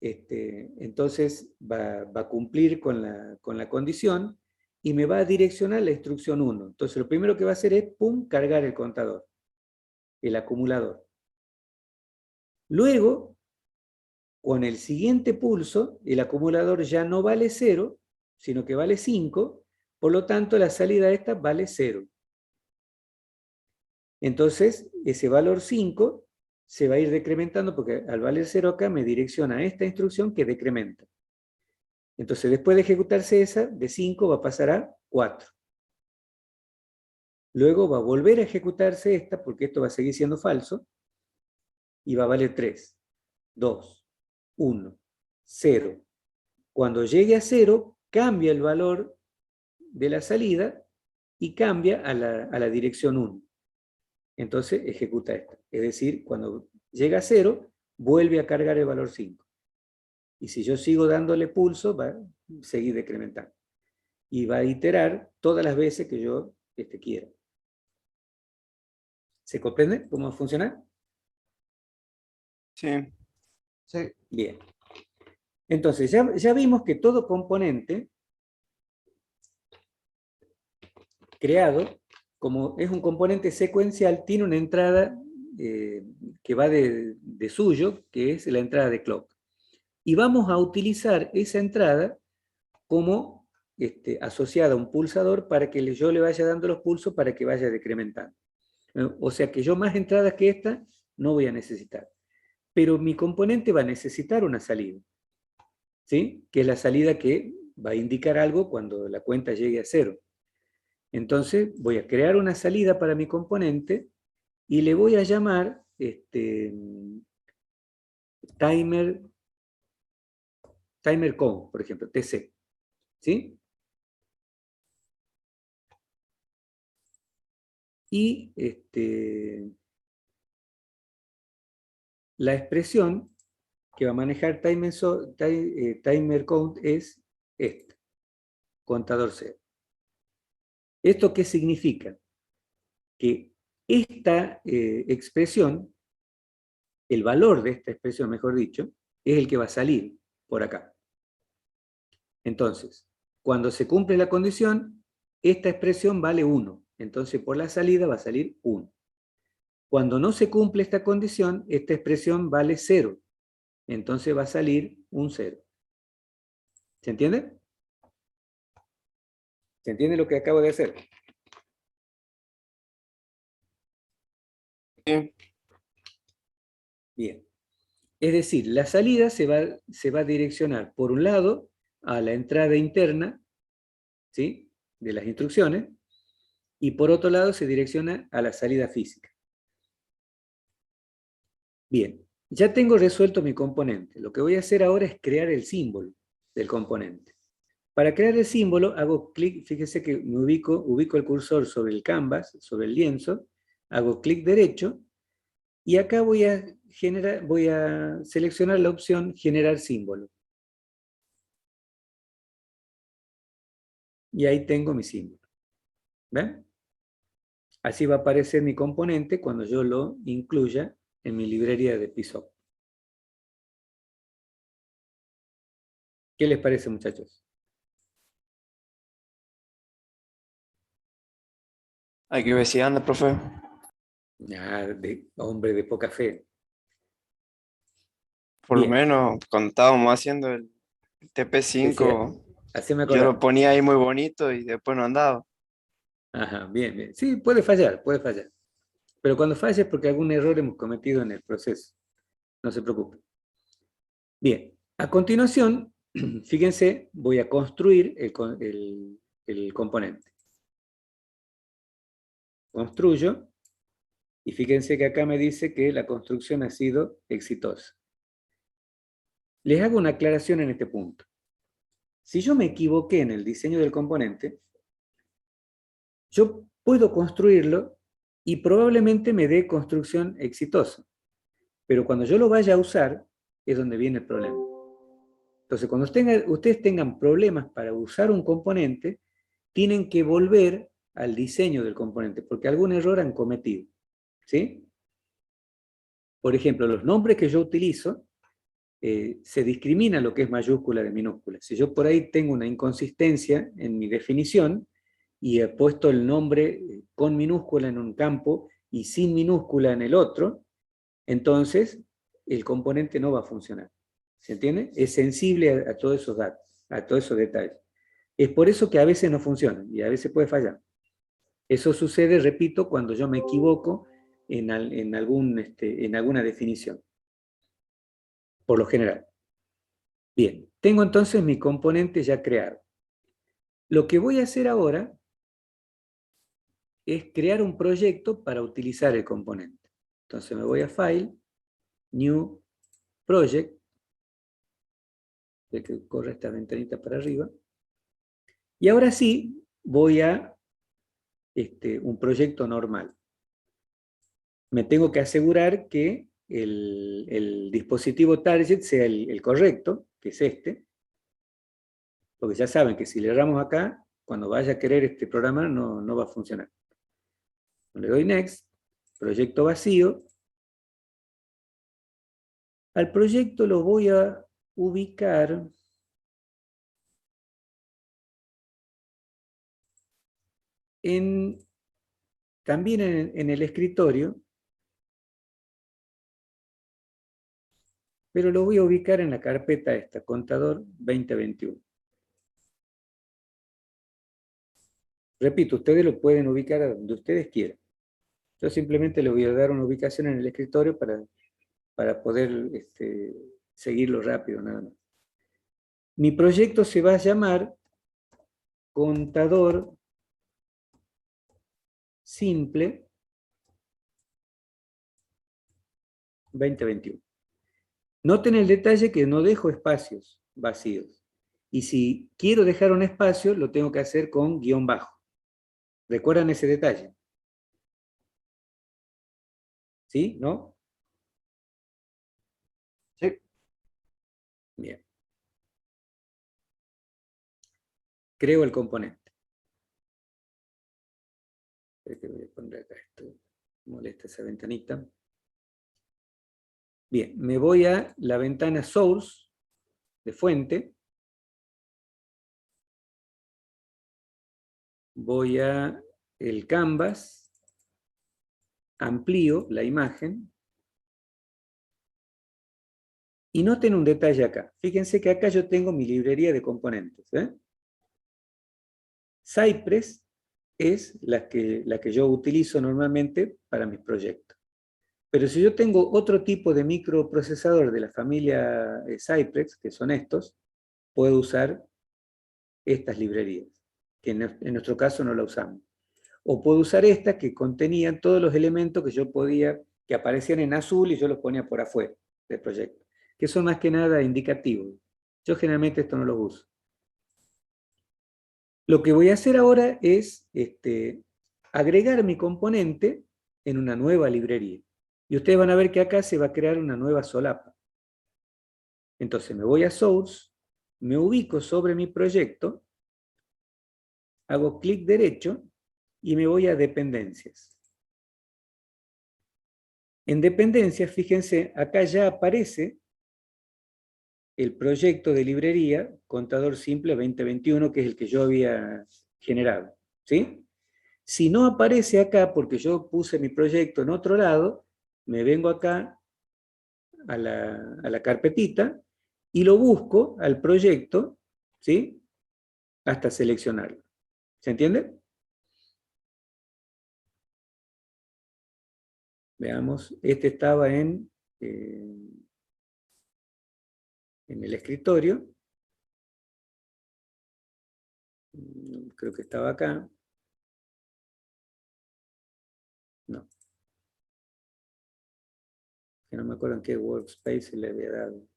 Entonces va a cumplir con la condición y me va a direccionar la instrucción 1. Entonces lo primero que va a hacer es, pum, cargar el contador, el acumulador. Luego, con el siguiente pulso, el acumulador ya no vale 0, sino que vale 5, por lo tanto la salida de esta vale 0. Entonces, ese valor 5 se va a ir decrementando porque al valer 0 acá me direcciona a esta instrucción que decrementa. Entonces, después de ejecutarse esa, de 5 va a pasar a 4. Luego va a volver a ejecutarse esta, porque esto va a seguir siendo falso, y va a valer 3, 2, 1, 0. Cuando llegue a 0, cambia el valor de la salida y cambia a la dirección 1. Entonces ejecuta esta. Es decir, cuando llega a 0, vuelve a cargar el valor 5. Y si yo sigo dándole pulso, va a seguir decrementando. Y va a iterar todas las veces que yo quiera. ¿Se comprende cómo funciona? Sí. Sí. Bien. Entonces, ya vimos que todo componente creado, como es un componente secuencial, tiene una entrada que va de suyo, que es la entrada de clock. Y vamos a utilizar esa entrada como asociada a un pulsador para que yo le vaya dando los pulsos para que vaya decrementando. O sea que yo más entradas que esta no voy a necesitar. Pero mi componente va a necesitar una salida, ¿sí? Que es la salida que va a indicar algo cuando la cuenta llegue a 0. Entonces voy a crear una salida para mi componente y le voy a llamar timer count, por ejemplo, TC. ¿Sí? Y la expresión que va a manejar timer count es esta, contador 0. ¿Esto qué significa? Que esta expresión, el valor de esta expresión, mejor dicho, es el que va a salir por acá. Entonces, cuando se cumple la condición, esta expresión vale 1. Entonces, por la salida va a salir 1. Cuando no se cumple esta condición, esta expresión vale 0. Entonces va a salir un 0. ¿Se entiende? ¿Se entiende lo que acabo de hacer? Sí. Bien. Es decir, la salida se va a direccionar, por un lado, a la entrada interna, ¿sí?, de las instrucciones, y por otro lado se direcciona a la salida física. Bien, ya tengo resuelto mi componente. Lo que voy a hacer ahora es crear el símbolo del componente. Para crear el símbolo hago clic, fíjese que me ubico el cursor sobre el canvas, sobre el lienzo, hago clic derecho, y acá voy a seleccionar la opción generar símbolo. Y ahí tengo mi símbolo. ¿Ven? Así va a aparecer mi componente cuando yo lo incluya en mi librería de Pisop. ¿Qué les parece, muchachos? Hay que investigando, profe. Hombre de poca fe. Por lo Bien. menos cuando estábamos haciendo el TP5, Así me yo acordaba. lo ponía ahí muy bonito y después no andaba. Ajá, bien, bien. Sí, puede fallar, puede fallar. Pero cuando falle es porque algún error hemos cometido en el proceso. No se preocupe. Bien, a continuación, fíjense, voy a construir el componente. Construyo, y fíjense que acá me dice que la construcción ha sido exitosa. Les hago una aclaración en este punto. Si yo me equivoqué en el diseño del componente, yo puedo construirlo y probablemente me dé construcción exitosa. Pero cuando yo lo vaya a usar, es donde viene el problema. Entonces, cuando ustedes tengan problemas para usar un componente, tienen que volver al diseño del componente, porque algún error han cometido. ¿Sí? Por ejemplo, los nombres que yo utilizo, se discrimina lo que es mayúscula de minúscula. Si yo por ahí tengo una inconsistencia en mi definición, y he puesto el nombre con minúscula en un campo y sin minúscula en el otro, entonces el componente no va a funcionar. ¿Se entiende? Es sensible a todos esos datos, a todos esos detalles. Es por eso que a veces no funciona y a veces puede fallar. Eso sucede, repito, cuando yo me equivoco en alguna definición, por lo general. Bien, tengo entonces mi componente ya creado. Lo que voy a hacer ahora es crear un proyecto para utilizar el componente. Entonces me voy a File, New Project, de que corre esta ventanita para arriba, y ahora sí voy a un proyecto normal. Me tengo que asegurar que el dispositivo target sea el correcto, que es este, porque ya saben que si le erramos acá, cuando vaya a querer este programa no va a funcionar. Le doy Next, proyecto vacío. Al proyecto lo voy a ubicar también en el escritorio, pero lo voy a ubicar en la carpeta esta, Contador 2021. Repito, ustedes lo pueden ubicar a donde ustedes quieran. Yo simplemente le voy a dar una ubicación en el escritorio para poder seguirlo rápido, nada más. Mi proyecto se va a llamar Contador Simple 2021. Noten el detalle que no dejo espacios vacíos. Y si quiero dejar un espacio, lo tengo que hacer con guión bajo. ¿Recuerdan ese detalle? ¿Sí? ¿No? Sí. Bien. Creo el componente. Espera que voy a poner acá esto. Molesta esa ventanita. Bien, me voy a la ventana Source de fuente. Voy a el Canvas. Amplío la imagen. Y noten un detalle acá. Fíjense que acá yo tengo mi librería de componentes. Cypress es la que yo utilizo normalmente para mis proyectos. Pero si yo tengo otro tipo de microprocesador de la familia Cypress, que son estos, puedo usar estas librerías, que en nuestro caso no la usamos. O puedo usar estas que contenían todos los elementos que aparecían en azul y yo los ponía por afuera del proyecto, que son más que nada indicativos. Yo generalmente esto no los uso. Lo que voy a hacer ahora es agregar mi componente en una nueva librería. Y ustedes van a ver que acá se va a crear una nueva solapa. Entonces me voy a Source, me ubico sobre mi proyecto, hago clic derecho y me voy a Dependencias. En Dependencias, fíjense, acá ya aparece el proyecto de librería Contador Simple 2021, que es el que yo había generado. ¿Sí? Si no aparece acá, porque yo puse mi proyecto en otro lado, me vengo acá a la carpetita y lo busco al proyecto, ¿sí? Hasta seleccionarlo. ¿Se entiende? Veamos, este estaba en el escritorio. Creo que estaba acá. No. Que no me acuerdo en qué workspace le había dado.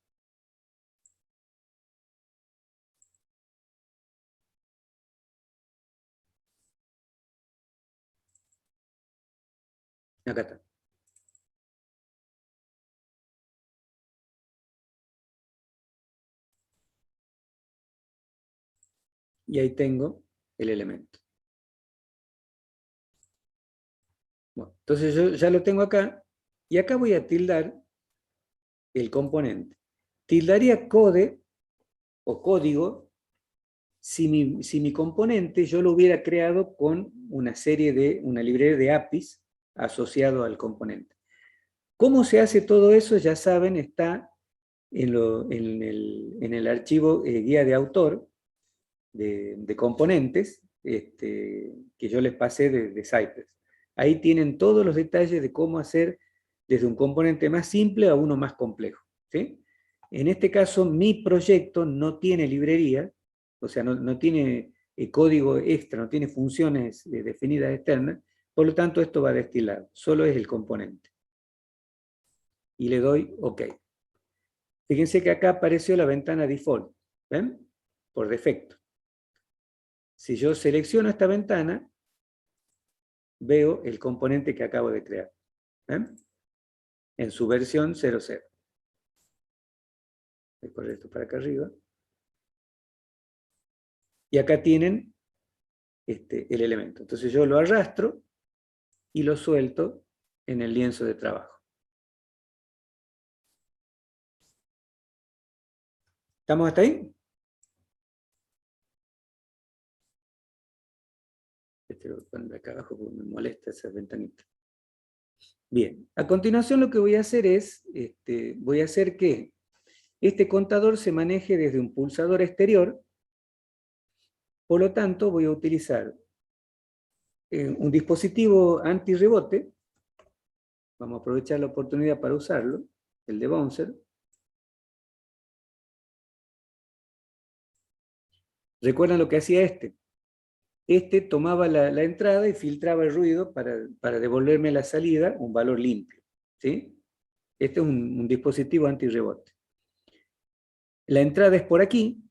Acá está. Y ahí tengo el elemento. Bueno, entonces yo ya lo tengo acá, y acá voy a tildar el componente. Tildaría code o código si mi componente yo lo hubiera creado con una librería de APIs asociado al componente. ¿Cómo se hace todo eso? Ya saben, está en el archivo guía de autor de componentes que yo les pasé de Cypress. Ahí tienen todos los detalles de cómo hacer desde un componente más simple a uno más complejo. ¿Sí? En este caso, mi proyecto no tiene librería, o sea, no tiene código extra, no tiene funciones definidas externas, Por lo tanto, esto va de este lado, solo es el componente. Y le doy OK. Fíjense que acá apareció la ventana default, ¿ven? Por defecto. Si yo selecciono esta ventana, veo el componente que acabo de crear, ¿ven? En su versión 00. Voy a correr esto para acá arriba. Y acá tienen el elemento. Entonces yo lo arrastro y lo suelto en el lienzo de trabajo. ¿Estamos hasta ahí? Este lo voy a poner acá abajo porque me molesta esa ventanita. Bien, a continuación lo que voy a hacer es, voy a hacer que este contador se maneje desde un pulsador exterior. Por lo tanto, voy a utilizar un dispositivo antirrebote. Vamos a aprovechar la oportunidad para usarlo, el de Bouncer. ¿Recuerdan lo que hacía este? Este tomaba la entrada y filtraba el ruido para devolverme a la salida un valor limpio, ¿sí? Este es un dispositivo antirrebote. La entrada es por aquí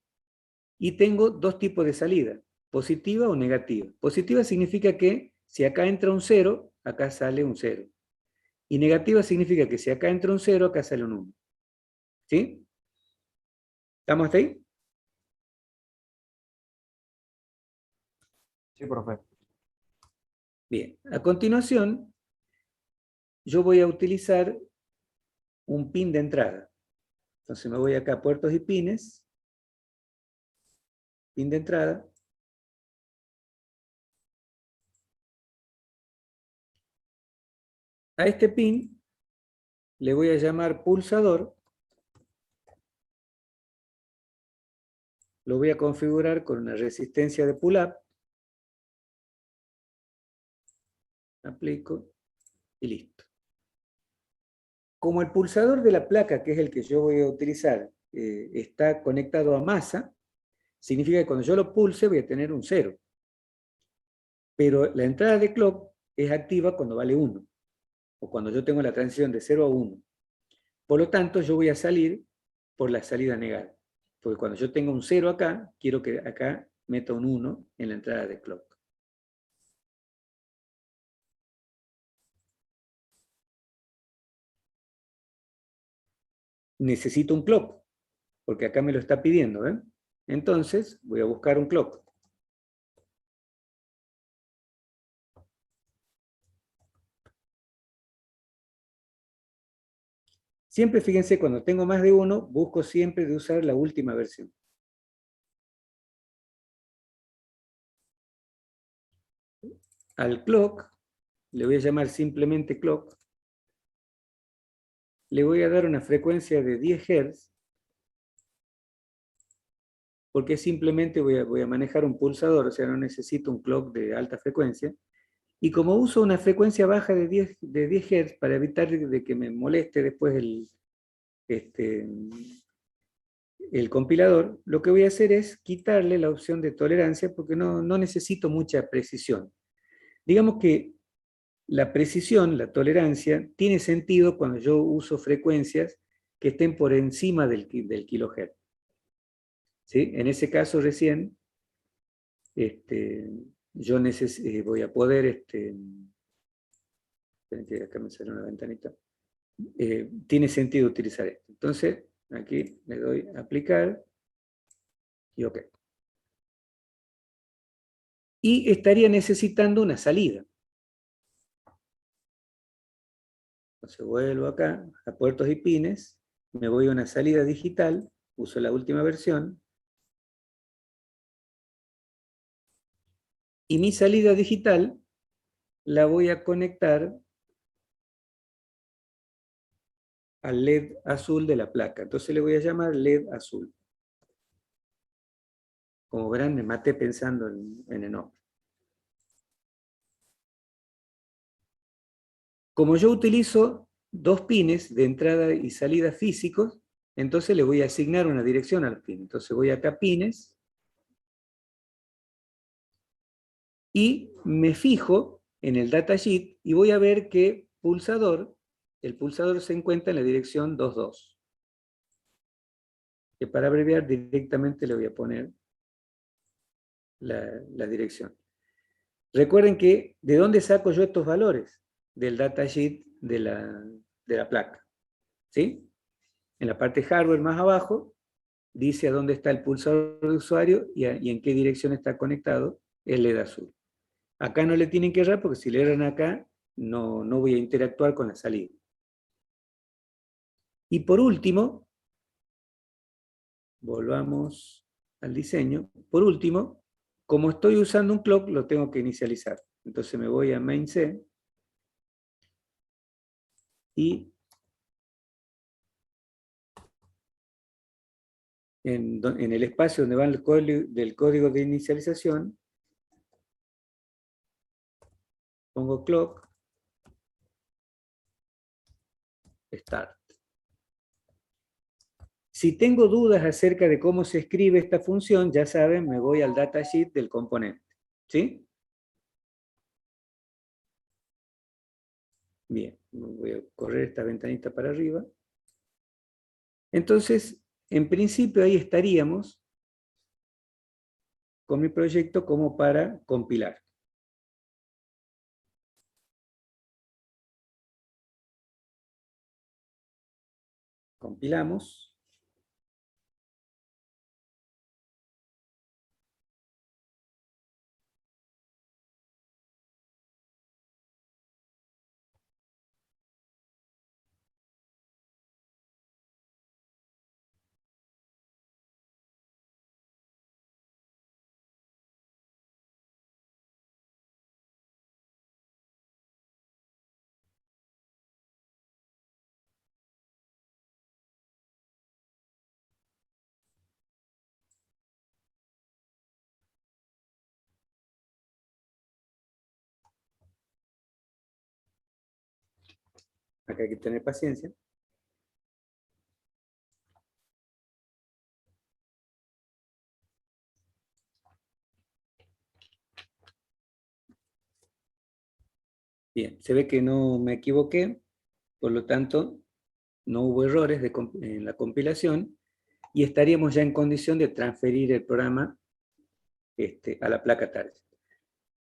y tengo dos tipos de salida, positiva o negativa. Positiva significa que si acá entra un 0, acá sale un 0. Y negativa significa que si acá entra un 0, acá sale un 1. ¿Sí? ¿Estamos hasta ahí? Sí, profe. Bien, a continuación, yo voy a utilizar un pin de entrada. Entonces me voy acá a puertos y pines, pin de entrada. A este pin le voy a llamar pulsador. Lo voy a configurar con una resistencia de pull-up. Aplico y listo. Como el pulsador de la placa, que es el que yo voy a utilizar, está conectado a masa, significa que cuando yo lo pulse voy a tener un 0. Pero la entrada de clock es activa cuando vale 1, o cuando yo tengo la transición de 0 a 1. Por lo tanto, yo voy a salir por la salida negada. Porque cuando yo tenga un 0 acá, quiero que acá meta un 1 en la entrada de clock. Necesito un clock, porque acá me lo está pidiendo, ¿ven? Entonces, voy a buscar un clock. Siempre, fíjense, cuando tengo más de uno, busco siempre de usar la última versión. Al clock, le voy a llamar simplemente clock, le voy a dar una frecuencia de 10 Hz, porque simplemente voy a manejar un pulsador, o sea, no necesito un clock de alta frecuencia. Y como uso una frecuencia baja de 10 Hz para evitar de que me moleste después el compilador, lo que voy a hacer es quitarle la opción de tolerancia porque no necesito mucha precisión. Digamos que la precisión, la tolerancia, tiene sentido cuando yo uso frecuencias que estén por encima del kilohertz. ¿Sí? En ese caso recién, yo voy a poder, esperen que acá me sale una ventanita, tiene sentido utilizar esto. Entonces, aquí le doy a aplicar y OK. Y estaría necesitando una salida. Entonces vuelvo acá a puertos y pines, me voy a una salida digital, uso la última versión, y mi salida digital la voy a conectar al LED azul de la placa. Entonces le voy a llamar LED azul. Como verán, me maté pensando en el nombre. Como yo utilizo dos pines de entrada y salida físicos, entonces le voy a asignar una dirección al pin. Entonces voy acá a pines, y me fijo en el datasheet y voy a ver que el pulsador se encuentra en la dirección 22. Que para abreviar directamente le voy a poner la dirección. Recuerden que, ¿de dónde saco yo estos valores? Del datasheet de la placa. ¿Sí? En la parte hardware más abajo, dice a dónde está el pulsador de usuario y en qué dirección está conectado el LED azul. Acá no le tienen que errar porque si le erran acá, no voy a interactuar con la salida. Y por último, volvamos al diseño. Por último, como estoy usando un clock, lo tengo que inicializar. Entonces me voy a main C y en el espacio donde va el código de inicialización, pongo clock, start. Si tengo dudas acerca de cómo se escribe esta función, ya saben, me voy al datasheet del componente. ¿Sí? Bien, voy a correr esta ventanita para arriba. Entonces, en principio ahí estaríamos con mi proyecto como para compilar. Compilamos. Acá hay que tener paciencia. Bien, se ve que no me equivoqué, por lo tanto, no hubo errores en la compilación y estaríamos ya en condición de transferir el programa a la placa target.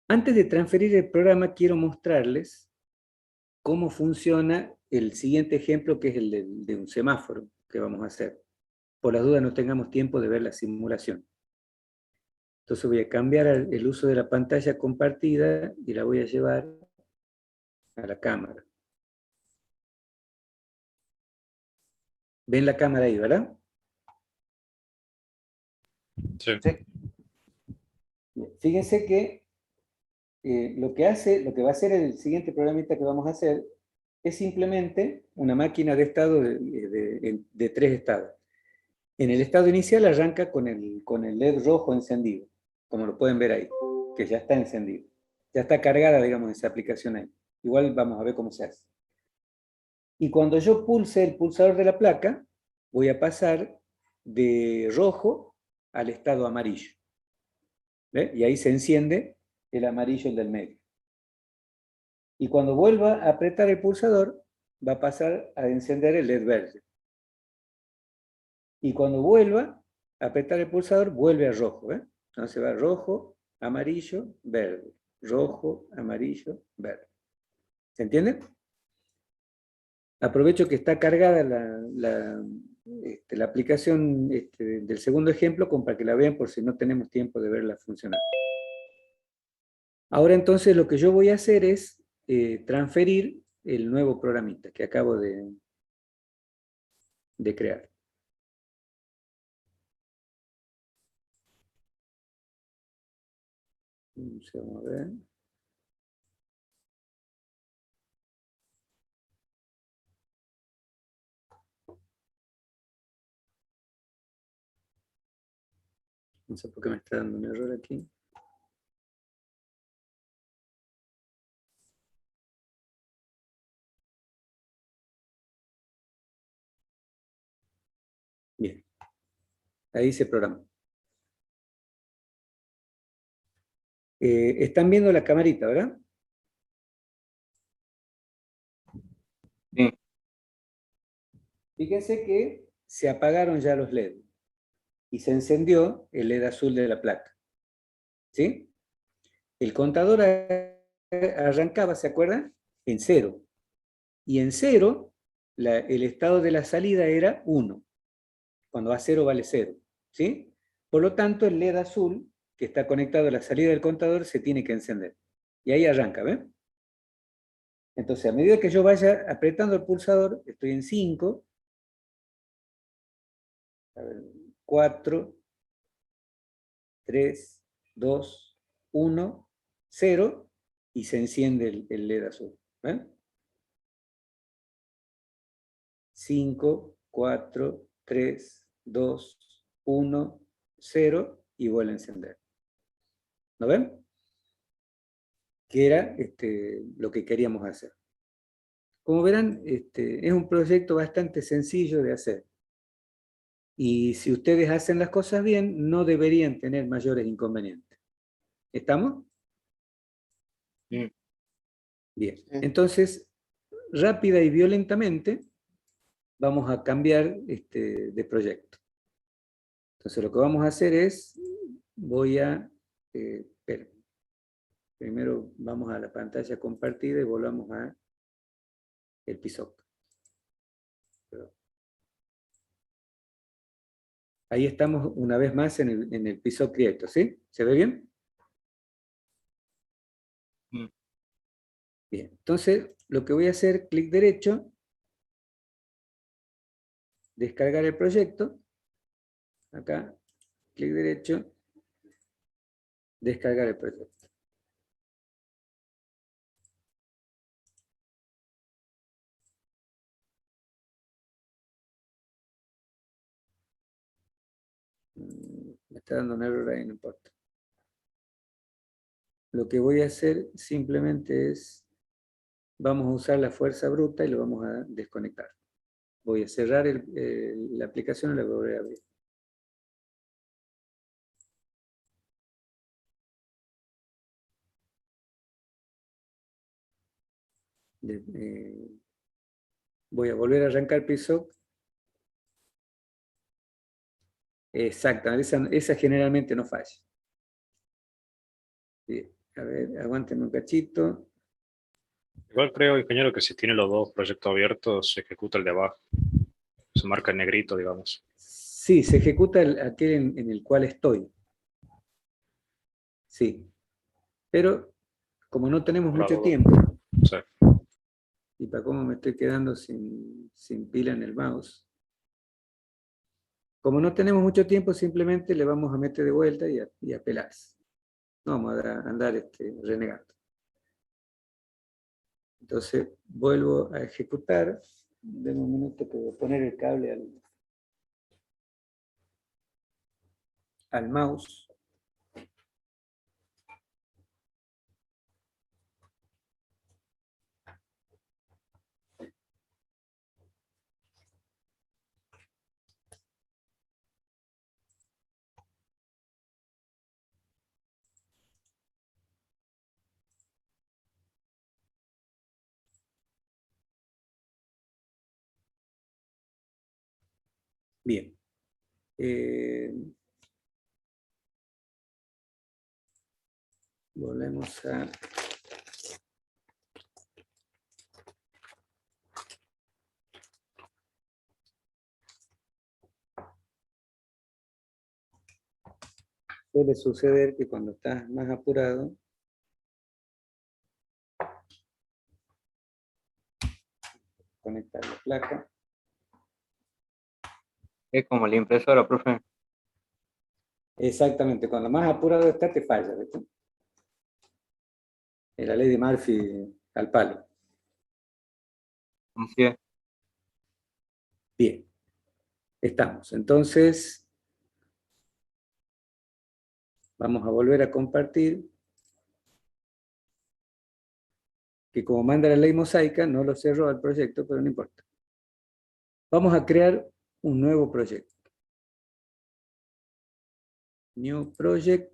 Antes de transferir el programa, quiero mostrarles cómo funciona el siguiente ejemplo, que es el de un semáforo que vamos a hacer. Por las dudas no tengamos tiempo de ver la simulación. Entonces voy a cambiar el uso de la pantalla compartida y la voy a llevar a la cámara. ¿Ven la cámara ahí, verdad? Sí. Fíjense que lo que va a hacer el siguiente programita que vamos a hacer es simplemente una máquina de estado de 3 estados. En el estado inicial arranca con el LED rojo encendido, como lo pueden ver ahí, que ya está encendido. Ya está cargada, digamos, esa aplicación ahí. Igual vamos a ver cómo se hace. Y cuando yo pulse el pulsador de la placa, voy a pasar de rojo al estado amarillo. ¿Ve? Y ahí se enciende el amarillo, el del medio. Y cuando vuelva a apretar el pulsador, va a pasar a encender el LED verde. Y cuando vuelva a apretar el pulsador, vuelve a rojo. ¿Eh? Entonces va rojo, amarillo, verde. Rojo, amarillo, verde. ¿Se entiende? Aprovecho que está cargada la aplicación del segundo ejemplo para que la vean por si no tenemos tiempo de verla funcionar. Ahora entonces lo que yo voy a hacer es transferir el nuevo programita que acabo de crear. Vamos a ver. No sé por qué me está dando un error aquí. Bien. Ahí se programó. Están viendo la camarita, ¿verdad? Fíjense que se apagaron ya los LED y se encendió el LED azul de la placa. ¿Sí? El contador arrancaba, ¿se acuerdan? En 0. Y en 0, el estado de la salida era 1. Cuando a 0 vale 0. ¿Sí? Por lo tanto, el LED azul, que está conectado a la salida del contador, se tiene que encender. Y ahí arranca, ¿ven? Entonces, a medida que yo vaya apretando el pulsador, estoy en 5, 4, 3, 2, 1, 0, y se enciende el LED azul. ¿Ven? 5, 4, 3, 2, 1, 0, y vuelve a encender. ¿No ven? Que era lo que queríamos hacer. Como verán, es un proyecto bastante sencillo de hacer. Y si ustedes hacen las cosas bien, no deberían tener mayores inconvenientes. ¿Estamos? Mm. Bien. Entonces, rápida y violentamente, vamos a cambiar de proyecto. Entonces, lo que vamos a hacer es, espera. Primero vamos a la pantalla compartida y volvamos a el PSOC. Ahí estamos una vez más en el PSOC Creator, ¿sí? ¿Se ve bien? Bien, entonces lo que voy a hacer, clic derecho, descargar el proyecto, acá, clic derecho, descargar el proyecto. Me está dando un error ahí, no importa. Lo que voy a hacer simplemente es, vamos a usar la fuerza bruta y lo vamos a desconectar. Voy a cerrar la aplicación y la voy a abrir. Voy a volver a arrancar PSOC. Exacto, esa generalmente no falla. Bien, a ver, aguántenme un cachito. Igual creo, ingeniero, que si tiene los dos proyectos abiertos, se ejecuta el de abajo. Se marca en negrito, digamos. Sí, se ejecuta aquel en el cual estoy. Sí. Pero, como no tenemos Por la mucho duda. tiempo, Sí. y para cómo me estoy quedando sin pila en el mouse, como no tenemos mucho tiempo, simplemente le vamos a meter de vuelta y a pelarse. No vamos a andar renegando. Entonces, vuelvo a ejecutar. Denme un minuto que voy a poner el cable al mouse. Bien. Volvemos a... Suele suceder que cuando estás más apurado, conectar la placa. Es como la impresora, profe. Exactamente, cuando más apurado estás te falla, ¿viste? Es la ley de Murphy al palo. Así es. Bien, estamos. Entonces, vamos a volver a compartir. Que como manda la ley mosaica, no lo cerró al proyecto, pero no importa. Vamos a crear un nuevo proyecto. New Project.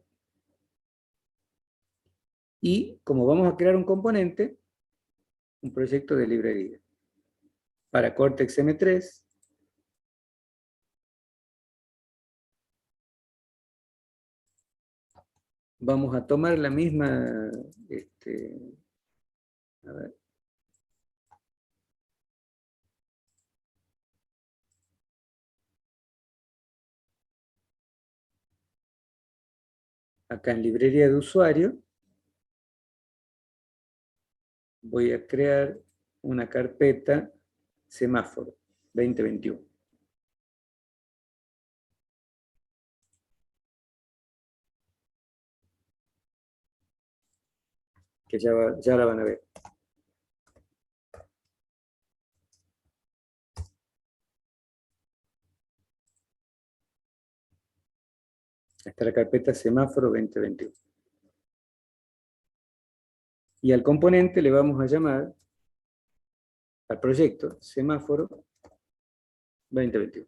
Y como vamos a crear un componente, un proyecto de librería. Para Cortex M3, vamos a tomar la misma, a ver. Acá en librería de usuario, voy a crear una carpeta semáforo 2021. Que ya la van a ver. Esta es la carpeta semáforo 2021. Y al componente le vamos a llamar, al proyecto, semáforo 2021.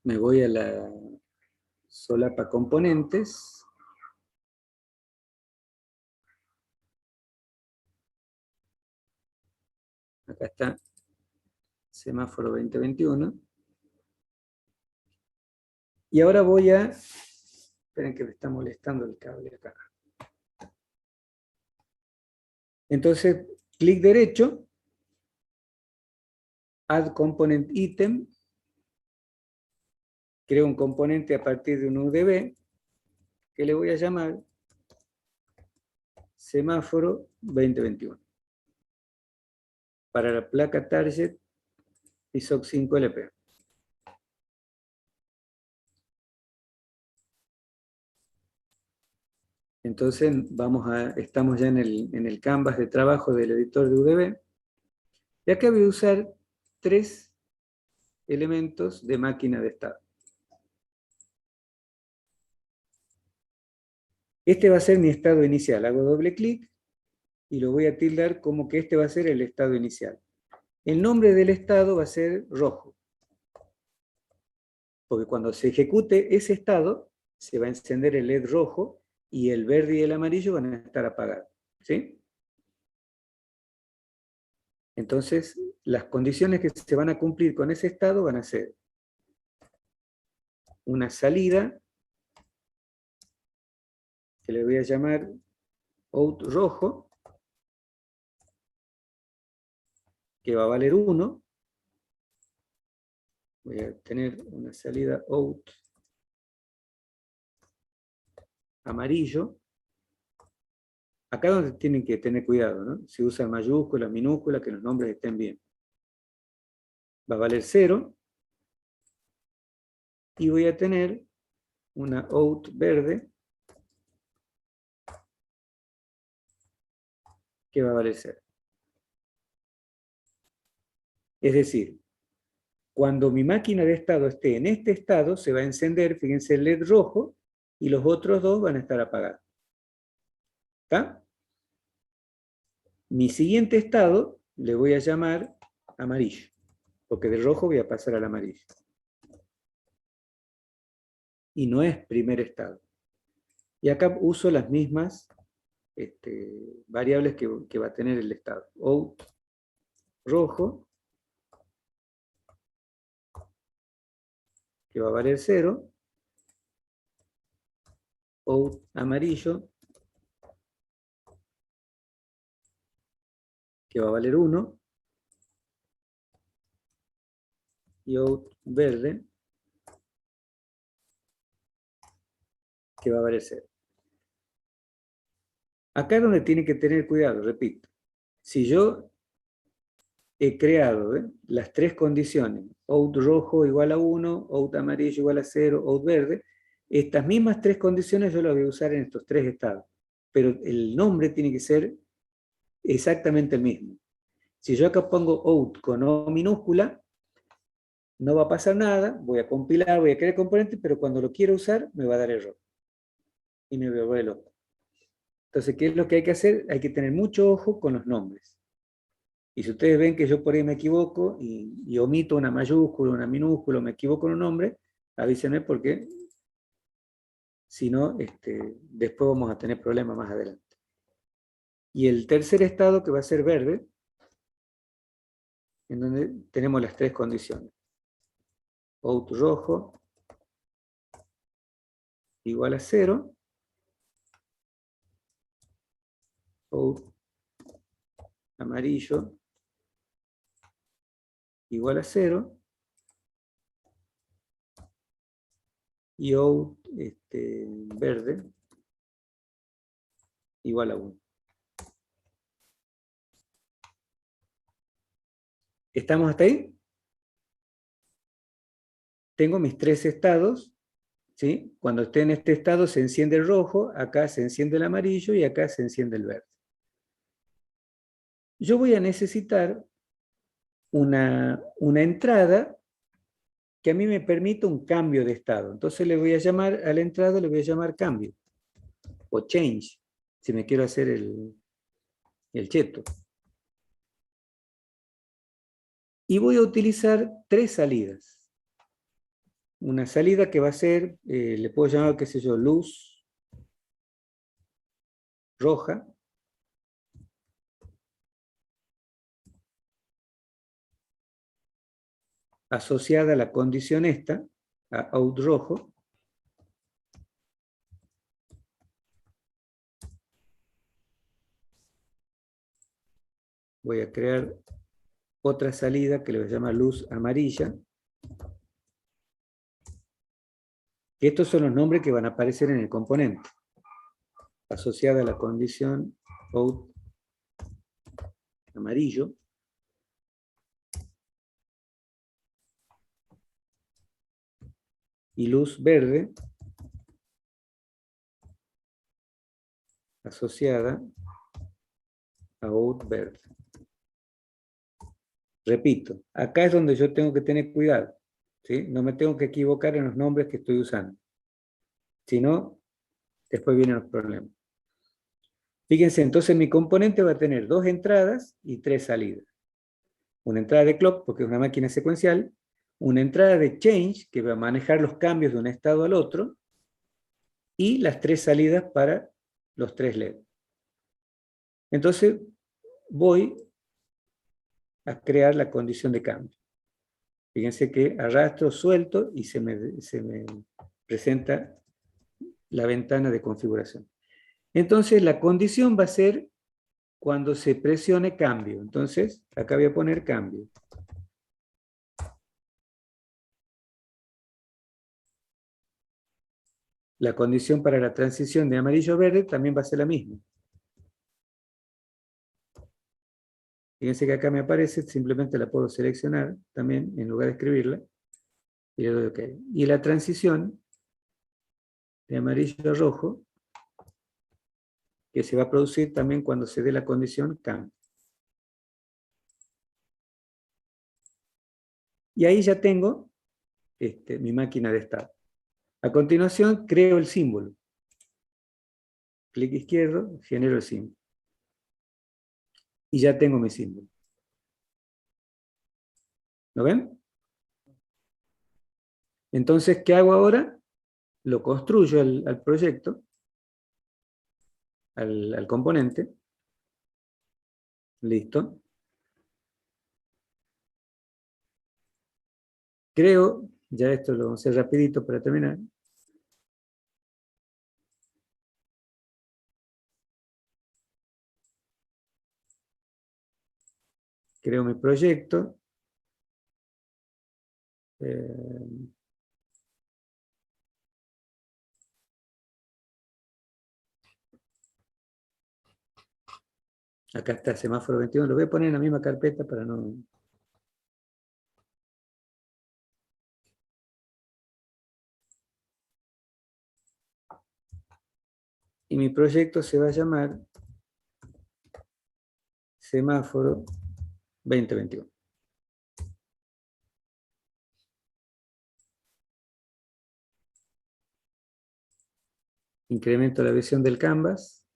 Me voy a la solapa componentes. Acá está semáforo 2021. Y ahora voy a... Esperen que me está molestando el cable acá. Entonces, clic derecho, Add Component Item, creo un componente a partir de un UDB, que le voy a llamar semáforo 2021. Para la placa Target ISOC 5 LP. Entonces estamos ya en el canvas de trabajo del editor de UDB. Y acá voy a usar 3 elementos de máquina de estado. Este va a ser mi estado inicial. Hago doble clic y lo voy a tildar como que este va a ser el estado inicial. El nombre del estado va a ser rojo. Porque cuando se ejecute ese estado, se va a encender el LED rojo y el verde y el amarillo van a estar apagados. ¿Sí? Entonces, las condiciones que se van a cumplir con ese estado van a ser una salida, que le voy a llamar out rojo, que va a valer 1. Voy a tener una salida out amarillo. Acá donde tienen que tener cuidado, ¿no? Si usan mayúscula, minúscula, que los nombres estén bien. Va a valer 0. Y voy a tener una out verde, que va a valer 0. Es decir, cuando mi máquina de estado esté en este estado, se va a encender, fíjense, el LED rojo, y los otros dos van a estar apagados. ¿Está? Mi siguiente estado le voy a llamar amarillo, porque del rojo voy a pasar al amarillo. Y no es primer estado. Y acá uso las mismas variables que va a tener el estado. Out rojo, que va a valer 0. Out amarillo, que va a valer 1. Y out verde, que va a valer 0. Acá es donde tienen que tener cuidado, repito. Si yo he creado las 3 condiciones, out rojo igual a 1, out amarillo igual a 0, out verde, estas mismas 3 condiciones yo las voy a usar en estos 3 estados. Pero el nombre tiene que ser exactamente el mismo. Si yo acá pongo out con O minúscula, no va a pasar nada, voy a compilar, voy a crear el componente, pero cuando lo quiero usar me va a dar error. Y me voy a volver loco. Entonces, ¿qué es lo que hay que hacer? Hay que tener mucho ojo con los nombres. Y si ustedes ven que yo por ahí me equivoco y omito una mayúscula, una minúscula, me equivoco en un nombre, avísenme porque si no, después vamos a tener problemas más adelante. Y el tercer estado, que va a ser verde, en donde tenemos las tres condiciones. Out rojo igual a 0. Out amarillo igual a 0. Y out verde igual a 1. ¿Estamos hasta ahí? Tengo mis tres estados, ¿sí? Cuando esté en este estado se enciende el rojo, acá se enciende el amarillo y acá se enciende el verde. Yo voy a necesitar una entrada que a mí me permita un cambio de estado. Entonces le voy a llamar a la entrada, le voy a llamar cambio, o change, si me quiero hacer el cheto. Y voy a utilizar tres salidas. Una salida que va a ser, le puedo llamar, qué sé yo, luz roja. Asociada a la condición esta, a out rojo. Voy a crear otra salida que le voy a llamar luz amarilla. Estos son los nombres que van a aparecer en el componente. Asociada a la condición out amarillo. Y luz verde asociada a out verde. Repito, acá es donde yo tengo que tener cuidado, ¿sí? No me tengo que equivocar en los nombres que estoy usando. Si no, después vienen los problemas. Fíjense, entonces mi componente va a tener dos entradas y tres salidas. Una entrada de clock, porque es una máquina secuencial. Una entrada de change, que va a manejar los cambios de un estado al otro. Y las tres salidas para los tres LED. Entonces, voy a crear la condición de cambio. Fíjense que arrastro, suelto y se me presenta la ventana de configuración. Entonces la condición va a ser cuando se presione cambio. Entonces acá voy a poner cambio. La condición para la transición de amarillo a verde también va a ser la misma. Fíjense que acá me aparece, simplemente la puedo seleccionar también en lugar de escribirla. Y le doy OK. Y la transición de amarillo a rojo, que se va a producir también cuando se dé la condición cambio. Y ahí ya tengo mi máquina de estado. A continuación creo el símbolo. Clic izquierdo, genero el símbolo. Y ya tengo mi símbolo. ¿Lo ven? Entonces, ¿qué hago ahora? Lo construyo al proyecto, al componente. Listo. Creo, ya esto lo vamos a hacer rapidito para terminar. Creo mi proyecto. Acá está semáforo 21. Lo voy a poner en la misma carpeta para no... Y mi proyecto se va a llamar semáforo 2021. Incremento la visión del canvas.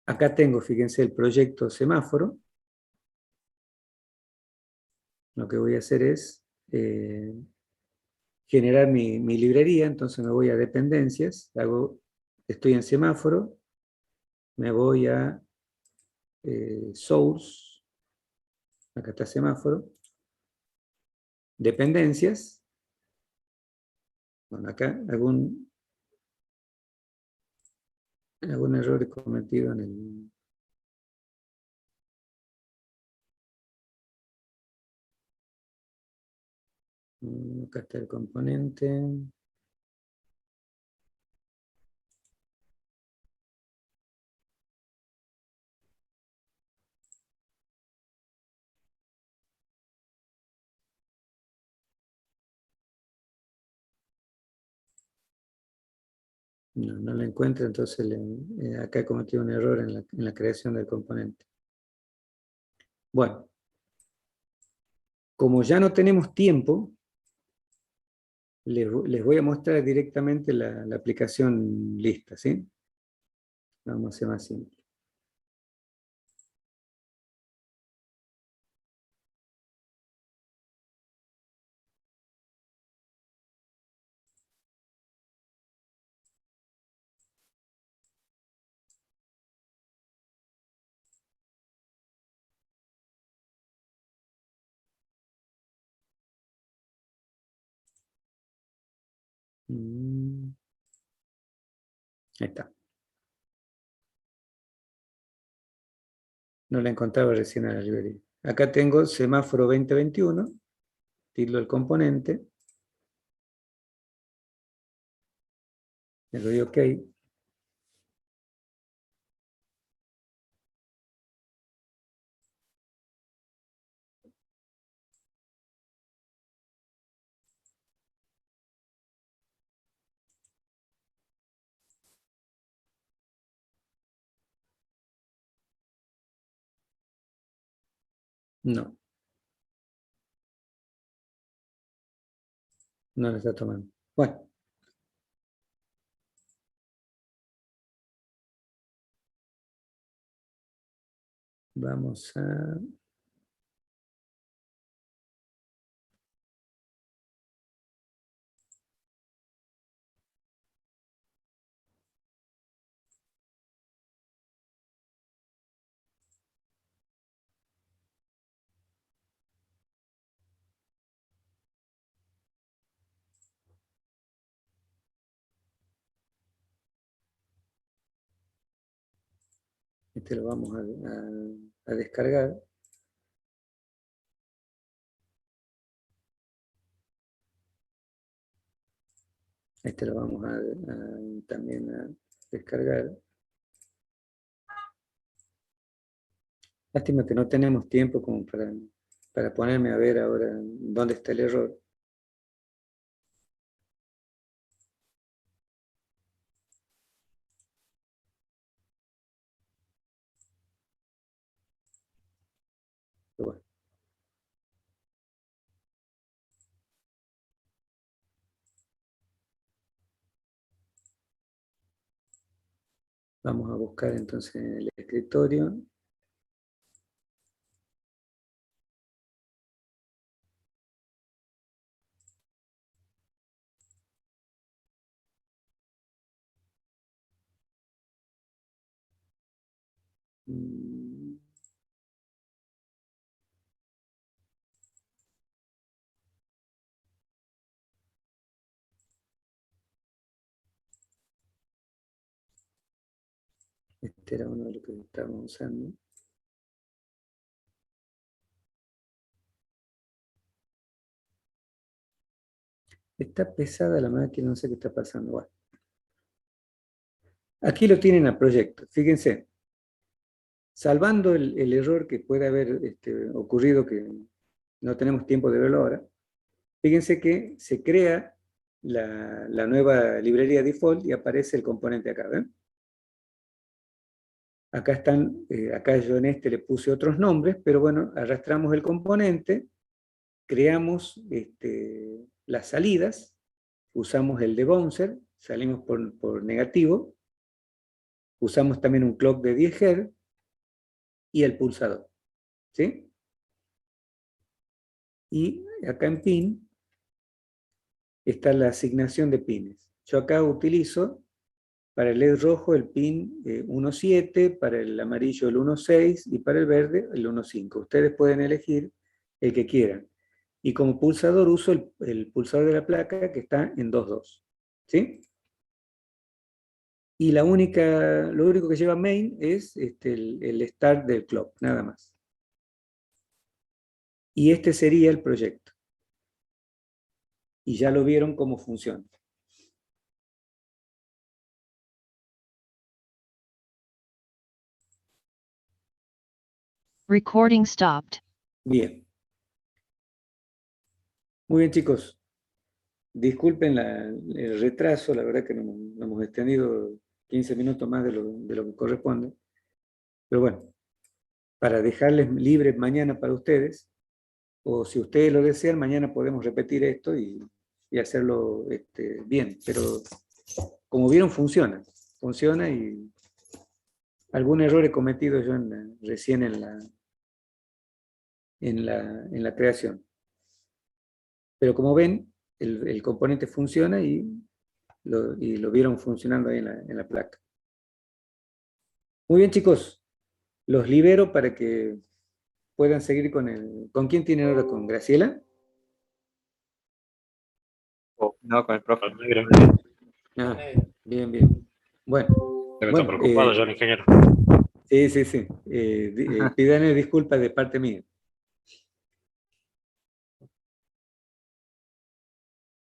Acá tengo, fíjense, el proyecto semáforo. Lo que voy a hacer es generar mi librería, entonces me voy a dependencias, estoy en semáforo, me voy a source, Acá está semáforo. Dependencias. Bueno, acá algún error cometido en el... Acá está el componente. No lo encuentro, entonces acá he cometido un error en la creación del componente. Bueno, como ya no tenemos tiempo, les voy a mostrar directamente la aplicación lista, ¿sí? Vamos a hacer más simple. Ahí está. No la encontraba recién en la librería. Acá tengo semáforo 2021, tildo el componente. Le doy OK. No, no lo está tomando. Bueno. Vamos a... Este lo vamos a descargar. Este lo vamos también a descargar. Lástima que no tenemos tiempo como para ponerme a ver ahora dónde está el error. Pero bueno. Vamos a buscar entonces en el escritorio. Este era uno de los que estábamos usando. Está pesada la máquina, no sé qué está pasando. Bueno. Aquí lo tienen a proyecto. Fíjense. Salvando el error que puede haber ocurrido, que no tenemos tiempo de verlo ahora, fíjense que se crea la nueva librería default y aparece el componente acá, ¿ven? Acá están, acá yo en este le puse otros nombres, pero bueno, arrastramos el componente, creamos las salidas, usamos el de bouncer, salimos por negativo, usamos también un clock de 10 Hz y el pulsador, ¿sí? Y acá en pin está la asignación de pines. Yo acá utilizo para el LED rojo el pin 1.7, para el amarillo el 1.6 y para el verde el 1.5. Ustedes pueden elegir el que quieran. Y como pulsador uso el pulsador de la placa que está en 2.2. ¿Sí? Y lo único que lleva main es el start del clock, nada más. Y este sería el proyecto. Y ya lo vieron cómo funciona. Recording stopped. Bien. Muy bien, chicos. Disculpen el retraso, la verdad que nos hemos extendido 15 minutos más de lo que corresponde. Pero bueno, para dejarles libres mañana para ustedes, o si ustedes lo desean, mañana podemos repetir esto y hacerlo bien. Pero como vieron, funciona. Funciona y algún error he cometido yo recién en la creación. Pero como ven, el componente funciona y lo vieron funcionando ahí en la placa. Muy bien, chicos. Los libero para que puedan seguir ¿Con quién tienen ahora? ¿Con Graciela? No, con el profe. Negro. Ah, bien, bien. Bueno. Debe estar preocupado ya el ingeniero. Sí. Pídanle disculpas de parte mía.